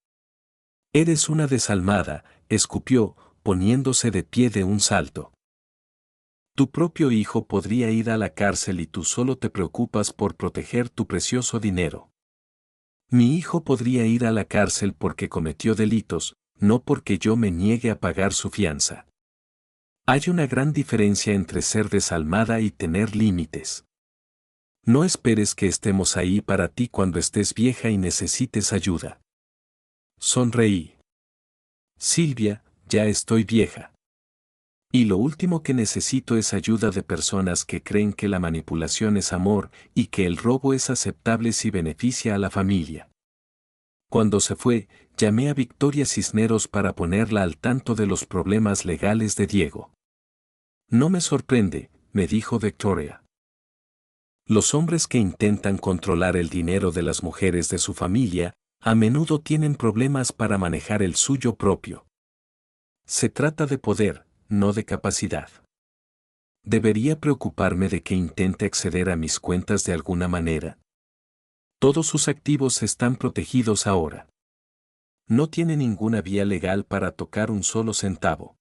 Eres una desalmada, escupió, poniéndose de pie de un salto. Tu propio hijo podría ir a la cárcel y tú solo te preocupas por proteger tu precioso dinero. Mi hijo podría ir a la cárcel porque cometió delitos, no porque yo me niegue a pagar su fianza. Hay una gran diferencia entre ser desalmada y tener límites. No esperes que estemos ahí para ti cuando estés vieja y necesites ayuda. Sonreí. Silvia, ya estoy vieja. Y lo último que necesito es ayuda de personas que creen que la manipulación es amor y que el robo es aceptable si beneficia a la familia. Cuando se fue, llamé a Victoria Cisneros para ponerla al tanto de los problemas legales de Diego. No me sorprende, me dijo Victoria. Los hombres que intentan controlar el dinero de las mujeres de su familia, a menudo tienen problemas para manejar el suyo propio. Se trata de poder, no de capacidad. ¿Debería preocuparme de que intente acceder a mis cuentas de alguna manera? Todos sus activos están protegidos ahora. No tiene ninguna vía legal para tocar un solo centavo.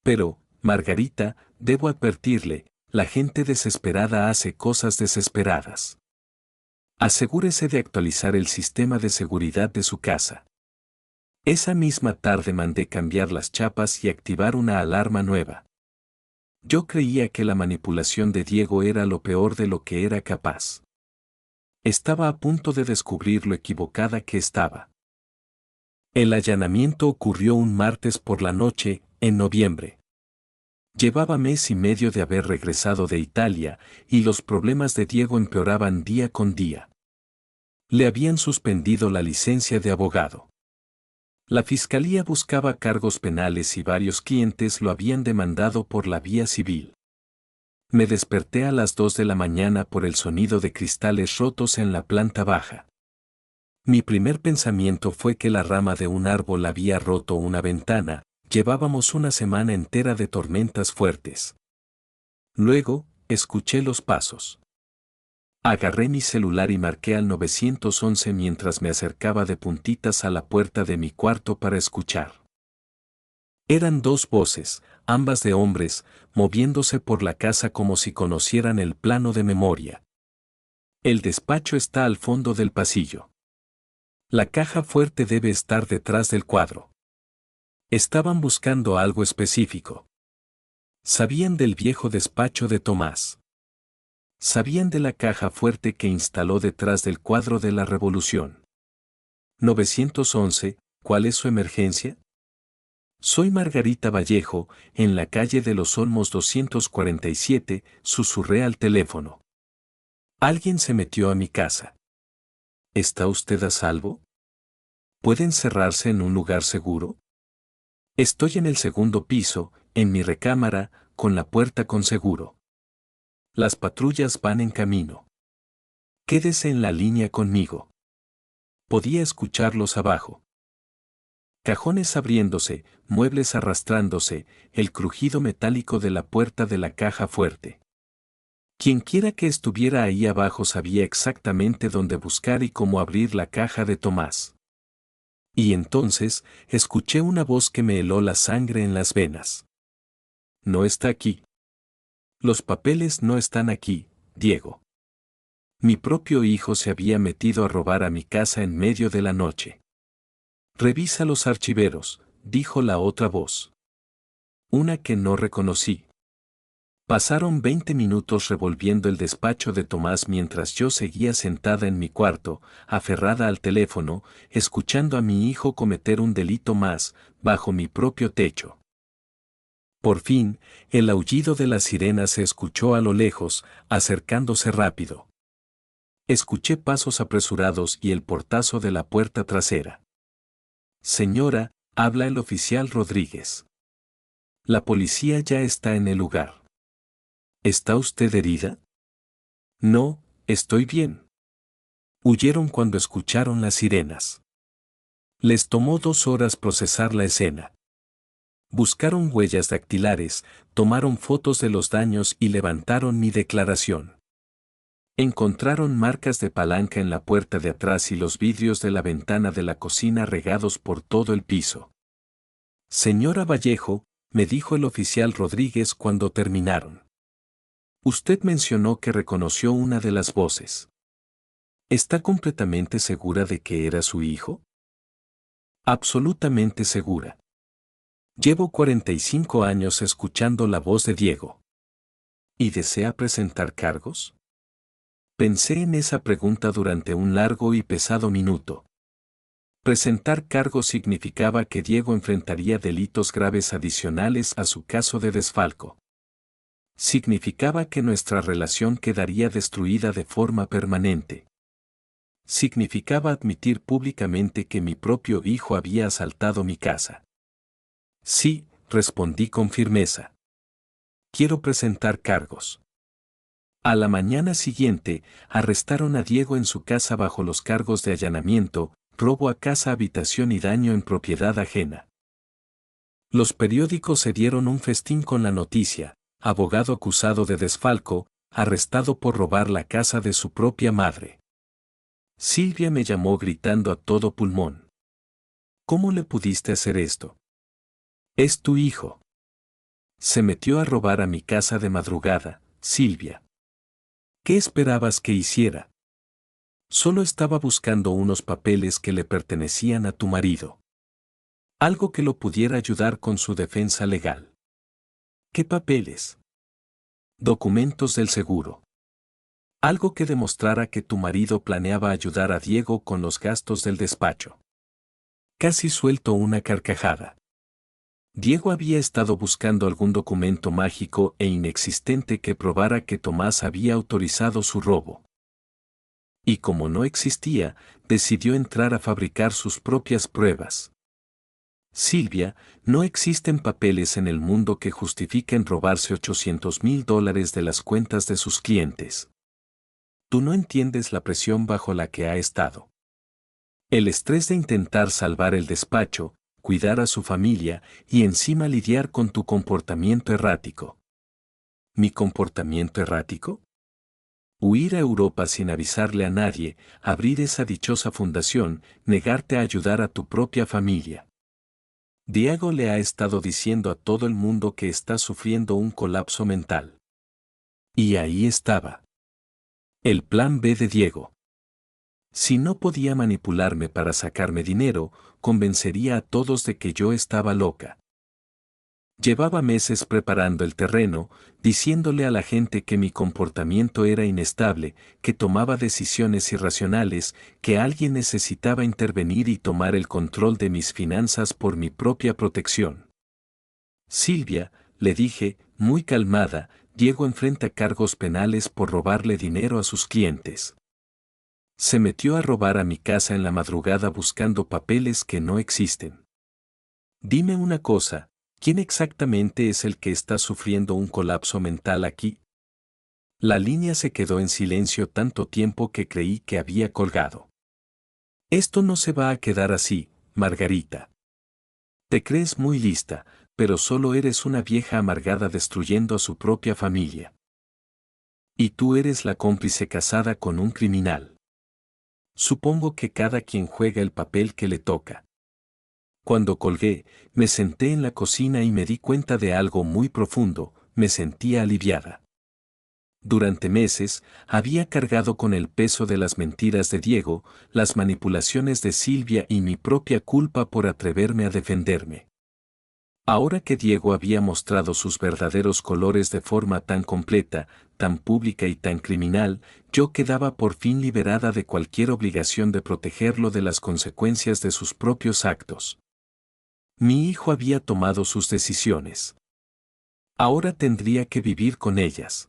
Pero, Margarita, debo advertirle, la gente desesperada hace cosas desesperadas. Asegúrese de actualizar el sistema de seguridad de su casa. Esa misma tarde mandé cambiar las chapas y activar una alarma nueva. Yo creía que la manipulación de Diego era lo peor de lo que era capaz. Estaba a punto de descubrir lo equivocada que estaba. El allanamiento ocurrió un martes por la noche, en noviembre. Llevaba mes y medio de haber regresado de Italia, y los problemas de Diego empeoraban día con día. Le habían suspendido la licencia de abogado. La fiscalía buscaba cargos penales y varios clientes lo habían demandado por la vía civil. Me desperté a las 2 de la mañana por el sonido de cristales rotos en la planta baja. Mi primer pensamiento fue que la rama de un árbol había roto una ventana. Llevábamos una semana entera de tormentas fuertes. Luego, escuché los pasos. Agarré mi celular y marqué al 911 mientras me acercaba de puntitas a la puerta de mi cuarto para escuchar. Eran dos voces, ambas de hombres, moviéndose por la casa como si conocieran el plano de memoria. El despacho está al fondo del pasillo. La caja fuerte debe estar detrás del cuadro. Estaban buscando algo específico. Sabían del viejo despacho de Tomás. Sabían de la caja fuerte que instaló detrás del cuadro de la Revolución. 911, ¿cuál es su emergencia? Soy Margarita Vallejo, en la calle de los Olmos 247, susurré al teléfono. Alguien se metió a mi casa. ¿Está usted a salvo? ¿Puede encerrarse en un lugar seguro? Estoy en el segundo piso, en mi recámara, con la puerta con seguro. Las patrullas van en camino. Quédese en la línea conmigo. Podía escucharlos abajo. Cajones abriéndose, muebles arrastrándose, el crujido metálico de la puerta de la caja fuerte. Quienquiera que estuviera ahí abajo sabía exactamente dónde buscar y cómo abrir la caja de Tomás. Y entonces, escuché una voz que me heló la sangre en las venas. No está aquí. Los papeles no están aquí, Diego. Mi propio hijo se había metido a robar a mi casa en medio de la noche. Revisa los archiveros, dijo la otra voz. Una que no reconocí. Pasaron 20 minutos revolviendo el despacho de Tomás mientras yo seguía sentada en mi cuarto, aferrada al teléfono, escuchando a mi hijo cometer un delito más, bajo mi propio techo. Por fin, el aullido de la sirena se escuchó a lo lejos, acercándose rápido. Escuché pasos apresurados y el portazo de la puerta trasera. Señora, habla el oficial Rodríguez. La policía ya está en el lugar. ¿Está usted herida? No, Estoy bien. Huyeron cuando escucharon las sirenas. Les tomó 2 horas procesar la escena. Buscaron huellas dactilares, tomaron fotos de los daños y levantaron mi declaración. Encontraron marcas de palanca en la puerta de atrás y los vidrios de la ventana de la cocina regados por todo el piso. Señora Vallejo, me dijo el oficial Rodríguez cuando terminaron. Usted mencionó que reconoció una de las voces. ¿Está completamente segura de que era su hijo? Absolutamente segura. Llevo 45 años escuchando la voz de Diego. ¿Y desea presentar cargos? Pensé en esa pregunta durante un largo y pesado minuto. Presentar cargos significaba que Diego enfrentaría delitos graves adicionales a su caso de desfalco. Significaba que nuestra relación quedaría destruida de forma permanente. Significaba admitir públicamente que mi propio hijo había asaltado mi casa. Sí, respondí con firmeza. Quiero presentar cargos. A la mañana siguiente, arrestaron a Diego en su casa bajo los cargos de allanamiento, robo a casa, habitación y daño en propiedad ajena. Los periódicos se dieron un festín con la noticia: abogado acusado de desfalco, arrestado por robar la casa de su propia madre. Silvia me llamó gritando a todo pulmón. ¿Cómo le pudiste hacer esto? Es tu hijo. Se metió a robar a mi casa de madrugada, Silvia. ¿Qué esperabas que hiciera? Solo estaba buscando unos papeles que le pertenecían a tu marido. Algo que lo pudiera ayudar con su defensa legal. ¿Qué papeles? Documentos del seguro. Algo que demostrara que tu marido planeaba ayudar a Diego con los gastos del despacho. Casi suelto una carcajada. Diego había estado buscando algún documento mágico e inexistente que probara que Tomás había autorizado su robo. Y como no existía, decidió entrar a fabricar sus propias pruebas. Silvia, no existen papeles en el mundo que justifiquen robarse $800,000 de las cuentas de sus clientes. Tú no entiendes la presión bajo la que ha estado. El estrés de intentar salvar el despacho, cuidar a su familia y encima lidiar con tu comportamiento errático. ¿Mi comportamiento errático? Huir a Europa sin avisarle a nadie, abrir esa dichosa fundación, negarte a ayudar a tu propia familia. Diego le ha estado diciendo a todo el mundo que está sufriendo un colapso mental. Y ahí estaba. El plan B de Diego. Si no podía manipularme para sacarme dinero, convencería a todos de que yo estaba loca. Llevaba meses preparando el terreno, diciéndole a la gente que mi comportamiento era inestable, que tomaba decisiones irracionales, que alguien necesitaba intervenir y tomar el control de mis finanzas por mi propia protección. Silvia, le dije, muy calmada, Diego enfrenta cargos penales por robarle dinero a sus clientes. Se metió a robar a mi casa en la madrugada buscando papeles que no existen. Dime una cosa, ¿quién exactamente es el que está sufriendo un colapso mental aquí? La línea se quedó en silencio tanto tiempo que creí que había colgado. Esto no se va a quedar así, Margarita. Te crees muy lista, pero solo eres una vieja amargada destruyendo a su propia familia. Y tú eres la cómplice casada con un criminal. Supongo que cada quien juega el papel que le toca. Cuando colgué, me senté en la cocina y me di cuenta de algo muy profundo, me sentía aliviada. Durante meses, había cargado con el peso de las mentiras de Diego, las manipulaciones de Silvia y mi propia culpa por atreverme a defenderme. Ahora que Diego había mostrado sus verdaderos colores de forma tan completa, tan pública y tan criminal, yo quedaba por fin liberada de cualquier obligación de protegerlo de las consecuencias de sus propios actos. Mi hijo había tomado sus decisiones. Ahora tendría que vivir con ellas.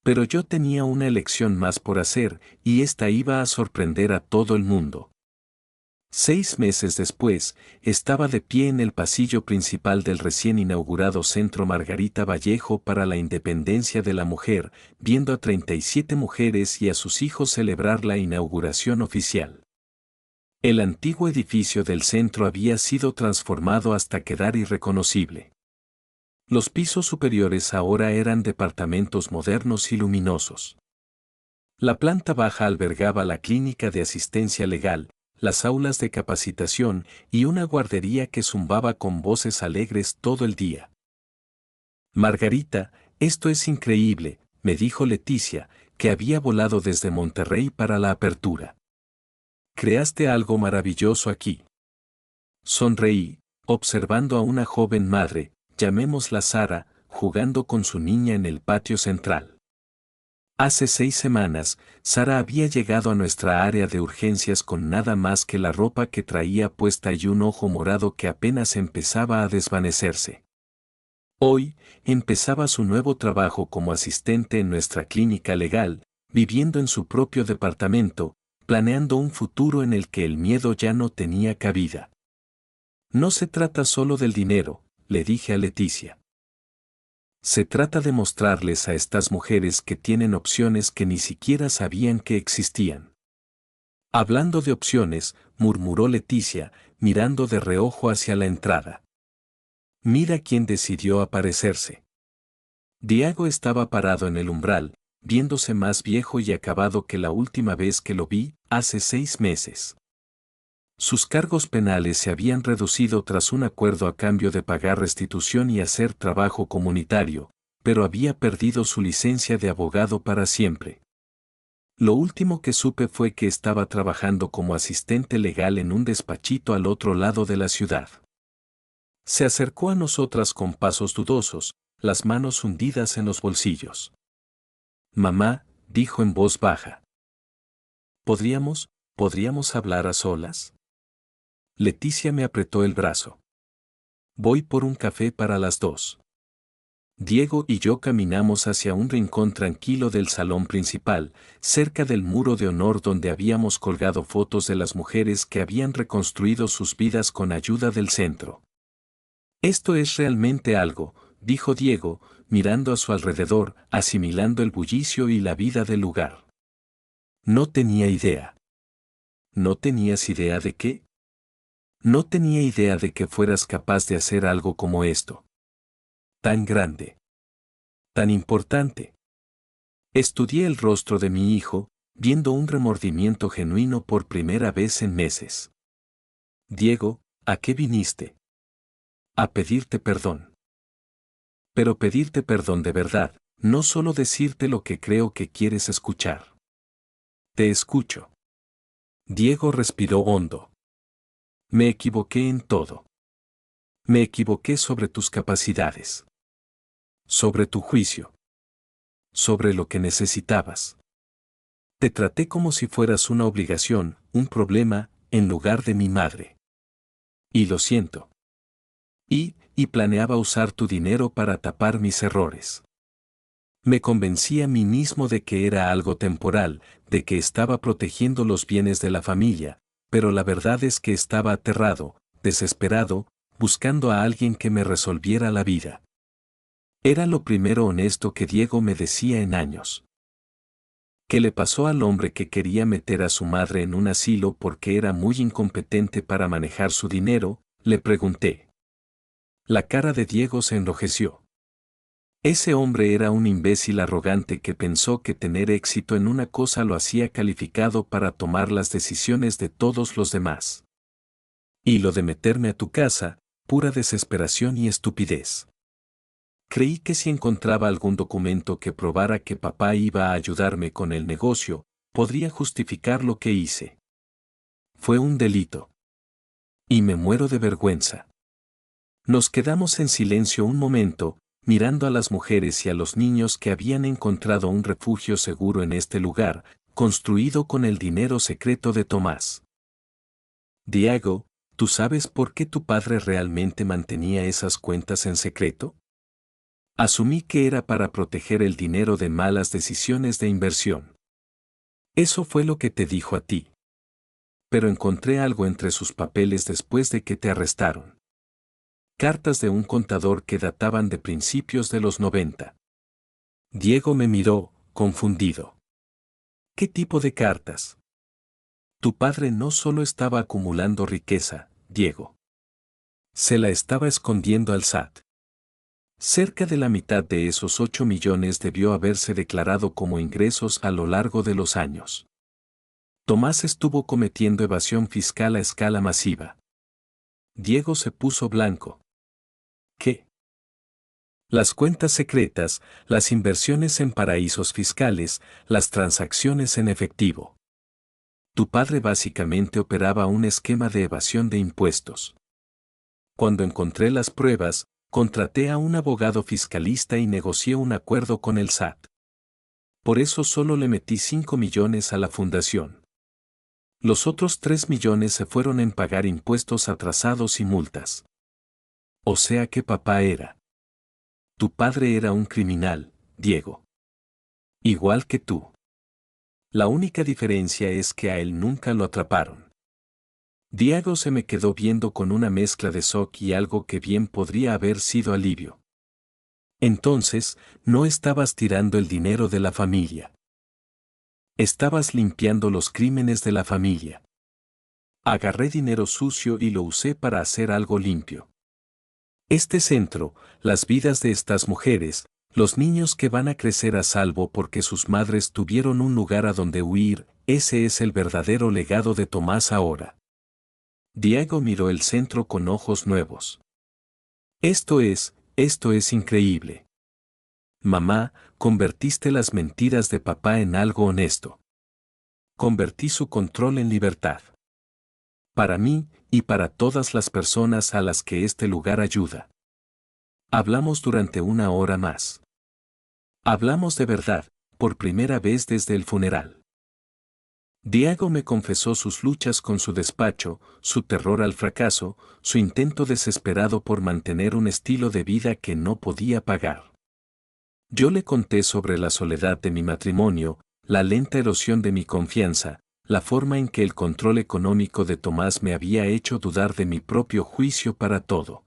Pero yo tenía una elección más por hacer, y esta iba a sorprender a todo el mundo. 6 meses después, estaba de pie en el pasillo principal del recién inaugurado Centro Margarita Vallejo para la Independencia de la Mujer, viendo a 37 mujeres y a sus hijos celebrar la inauguración oficial. El antiguo edificio del centro había sido transformado hasta quedar irreconocible. Los pisos superiores ahora eran departamentos modernos y luminosos. La planta baja albergaba la clínica de asistencia legal, las aulas de capacitación y una guardería que zumbaba con voces alegres todo el día. Margarita, esto es increíble, me dijo Leticia, que había volado desde Monterrey para la apertura. Creaste algo maravilloso aquí. Sonreí, observando a una joven madre, llamémosla Sara, jugando con su niña en el patio central. Hace 6 semanas, Sara había llegado a nuestra área de urgencias con nada más que la ropa que traía puesta y un ojo morado que apenas empezaba a desvanecerse. Hoy, empezaba su nuevo trabajo como asistente en nuestra clínica legal, viviendo en su propio departamento, planeando un futuro en el que el miedo ya no tenía cabida. No se trata solo del dinero, le dije a Leticia. Se trata de mostrarles a estas mujeres que tienen opciones que ni siquiera sabían que existían. Hablando de opciones, murmuró Leticia, mirando de reojo hacia la entrada. Mira quién decidió aparecerse. Diego estaba parado en el umbral, viéndose más viejo y acabado que la última vez que lo vi, hace 6 meses. Sus cargos penales se habían reducido tras un acuerdo a cambio de pagar restitución y hacer trabajo comunitario, pero había perdido su licencia de abogado para siempre. Lo último que supe fue que estaba trabajando como asistente legal en un despachito al otro lado de la ciudad. Se acercó a nosotras con pasos dudosos, las manos hundidas en los bolsillos. Mamá, dijo en voz baja. ¿Podríamos hablar a solas? Leticia me apretó el brazo. Voy por un café para las 2. Diego y yo caminamos hacia un rincón tranquilo del salón principal, cerca del muro de honor donde habíamos colgado fotos de las mujeres que habían reconstruido sus vidas con ayuda del centro. Esto es realmente algo, dijo Diego, mirando a su alrededor, asimilando el bullicio y la vida del lugar. No tenía idea. ¿No tenías idea de qué? No tenía idea de que fueras capaz de hacer algo como esto. Tan grande. Tan importante. Estudié el rostro de mi hijo, viendo un remordimiento genuino por primera vez en meses. Diego, ¿a qué viniste? A pedirte perdón. Pero pedirte perdón de verdad, no solo decirte lo que creo que quieres escuchar. Te escucho. Diego respiró hondo. Me equivoqué en todo. Me equivoqué sobre tus capacidades. Sobre tu juicio. Sobre lo que necesitabas. Te traté como si fueras una obligación, un problema, en lugar de mi madre. Y lo siento. Y planeaba usar tu dinero para tapar mis errores. Me convencí a mí mismo de que era algo temporal, de que estaba protegiendo los bienes de la familia, pero la verdad es que estaba aterrado, desesperado, buscando a alguien que me resolviera la vida. Era lo primero honesto que Diego me decía en años. ¿Qué le pasó al hombre que quería meter a su madre en un asilo porque era muy incompetente para manejar su dinero? Le pregunté. La cara de Diego se enrojeció. Ese hombre era un imbécil arrogante que pensó que tener éxito en una cosa lo hacía calificado para tomar las decisiones de todos los demás. Y lo de meterme a tu casa, pura desesperación y estupidez. Creí que si encontraba algún documento que probara que papá iba a ayudarme con el negocio, podría justificar lo que hice. Fue un delito. Y me muero de vergüenza. Nos quedamos en silencio un momento, mirando a las mujeres y a los niños que habían encontrado un refugio seguro en este lugar, construido con el dinero secreto de Tomás. Diego, ¿tú sabes por qué tu padre realmente mantenía esas cuentas en secreto? Asumí que era para proteger el dinero de malas decisiones de inversión. Eso fue lo que te dijo a ti. pero encontré algo entre sus papeles después de que te arrestaron. Cartas de un contador que databan de principios de los 90. Diego me miró, confundido. ¿Qué tipo de cartas? Tu padre no solo estaba acumulando riqueza, Diego. Se la estaba escondiendo al SAT. Cerca de la mitad de esos 8 millones debió haberse declarado como ingresos a lo largo de los años. Tomás estuvo cometiendo evasión fiscal a escala masiva. Diego se puso blanco. ¿Qué? Las cuentas secretas, las inversiones en paraísos fiscales, las transacciones en efectivo. Tu padre básicamente operaba un esquema de evasión de impuestos. Cuando encontré las pruebas, contraté a un abogado fiscalista y negocié un acuerdo con el SAT. Por eso solo le metí 5 millones a la fundación. Los otros 3 millones se fueron en pagar impuestos atrasados y multas. O sea que papá era. Tu padre era un criminal, Diego. Igual que tú. La única diferencia es que a él nunca lo atraparon. Diego se me quedó viendo con una mezcla de shock y algo que bien podría haber sido alivio. Entonces, no estabas tirando el dinero de la familia. Estabas limpiando los crímenes de la familia. Agarré dinero sucio y lo usé para hacer algo limpio. Este centro, las vidas de estas mujeres, los niños que van a crecer a salvo porque sus madres tuvieron un lugar a donde huir, ese es el verdadero legado de Tomás ahora. Diego miró el centro con ojos nuevos. Esto es increíble. Mamá, convertiste las mentiras de papá en algo honesto. Convertí su control en libertad. Para mí, y para todas las personas a las que este lugar ayuda. Hablamos durante 1 hora más. Hablamos de verdad, por primera vez desde el funeral. Diego me confesó sus luchas con su despacho, su terror al fracaso, su intento desesperado por mantener un estilo de vida que no podía pagar. Yo le conté sobre la soledad de mi matrimonio, la lenta erosión de mi confianza, la forma en que el control económico de Tomás me había hecho dudar de mi propio juicio para todo.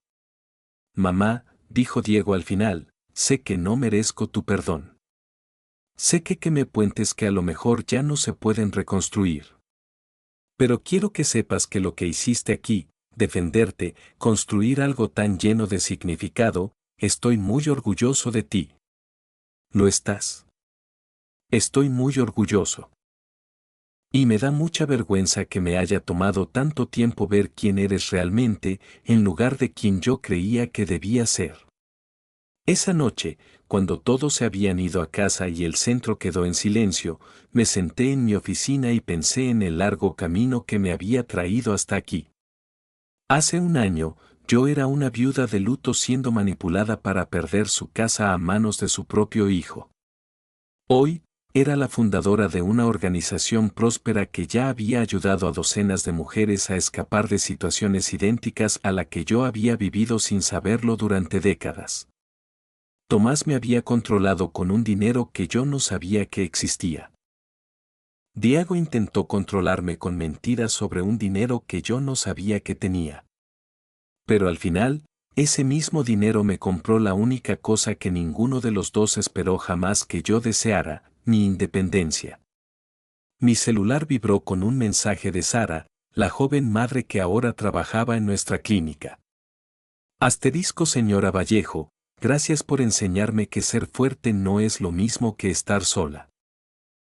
Mamá, dijo Diego al final, sé que no merezco tu perdón. Sé que quemé puentes que a lo mejor ya no se pueden reconstruir. Pero quiero que sepas que lo que hiciste aquí, defenderte, construir algo tan lleno de significado, estoy muy orgulloso de ti. ¿Lo estás? Estoy muy orgulloso. Y me da mucha vergüenza que me haya tomado tanto tiempo ver quién eres realmente, en lugar de quien yo creía que debía ser. Esa noche, cuando todos se habían ido a casa y el centro quedó en silencio, me senté en mi oficina y pensé en el largo camino que me había traído hasta aquí. Hace 1 año, yo era una viuda de luto siendo manipulada para perder su casa a manos de su propio hijo. Hoy, era la fundadora de una organización próspera que ya había ayudado a docenas de mujeres a escapar de situaciones idénticas a la que yo había vivido sin saberlo durante décadas. Tomás me había controlado con un dinero que yo no sabía que existía. Diego intentó controlarme con mentiras sobre un dinero que yo no sabía que tenía. Pero al final, ese mismo dinero me compró la única cosa que ninguno de los dos esperó jamás que yo deseara, mi independencia. Mi celular vibró con un mensaje de Sara, la joven madre que ahora trabajaba en nuestra clínica. Asterisco señora Vallejo, gracias por enseñarme que ser fuerte no es lo mismo que estar sola.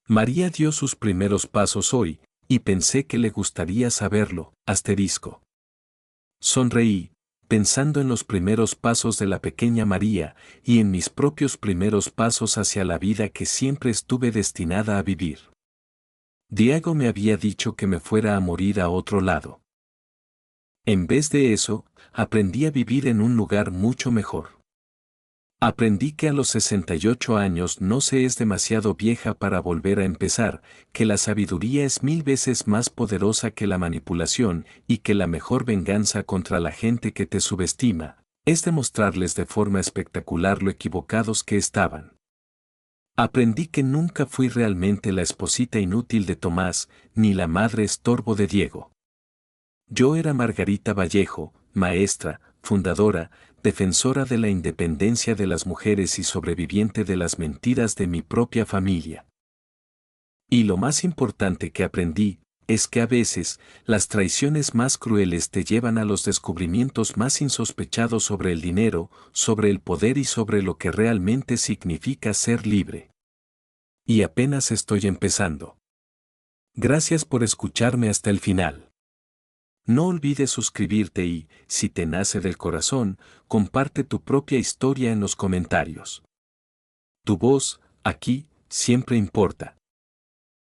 María dio sus primeros pasos hoy, y pensé que le gustaría saberlo, asterisco. Sonreí, pensando en los primeros pasos de la pequeña María, y en mis propios primeros pasos hacia la vida que siempre estuve destinada a vivir. Diego me había dicho que me fuera a morir a otro lado. En vez de eso, aprendí a vivir en un lugar mucho mejor. Aprendí que a los 68 años no se es demasiado vieja para volver a empezar, que la sabiduría es 1000 veces más poderosa que la manipulación y que la mejor venganza contra la gente que te subestima es demostrarles de forma espectacular lo equivocados que estaban. Aprendí que nunca fui realmente la esposita inútil de Tomás, ni la madre estorbo de Diego. Yo era Margarita Vallejo, maestra, fundadora, defensora de la independencia de las mujeres y sobreviviente de las mentiras de mi propia familia. Y lo más importante que aprendí, es que a veces, las traiciones más crueles te llevan a los descubrimientos más insospechados sobre el dinero, sobre el poder y sobre lo que realmente significa ser libre. Y apenas estoy empezando. Gracias por escucharme hasta el final. No olvides suscribirte y, si te nace del corazón, comparte tu propia historia en los comentarios. Tu voz, aquí, siempre importa.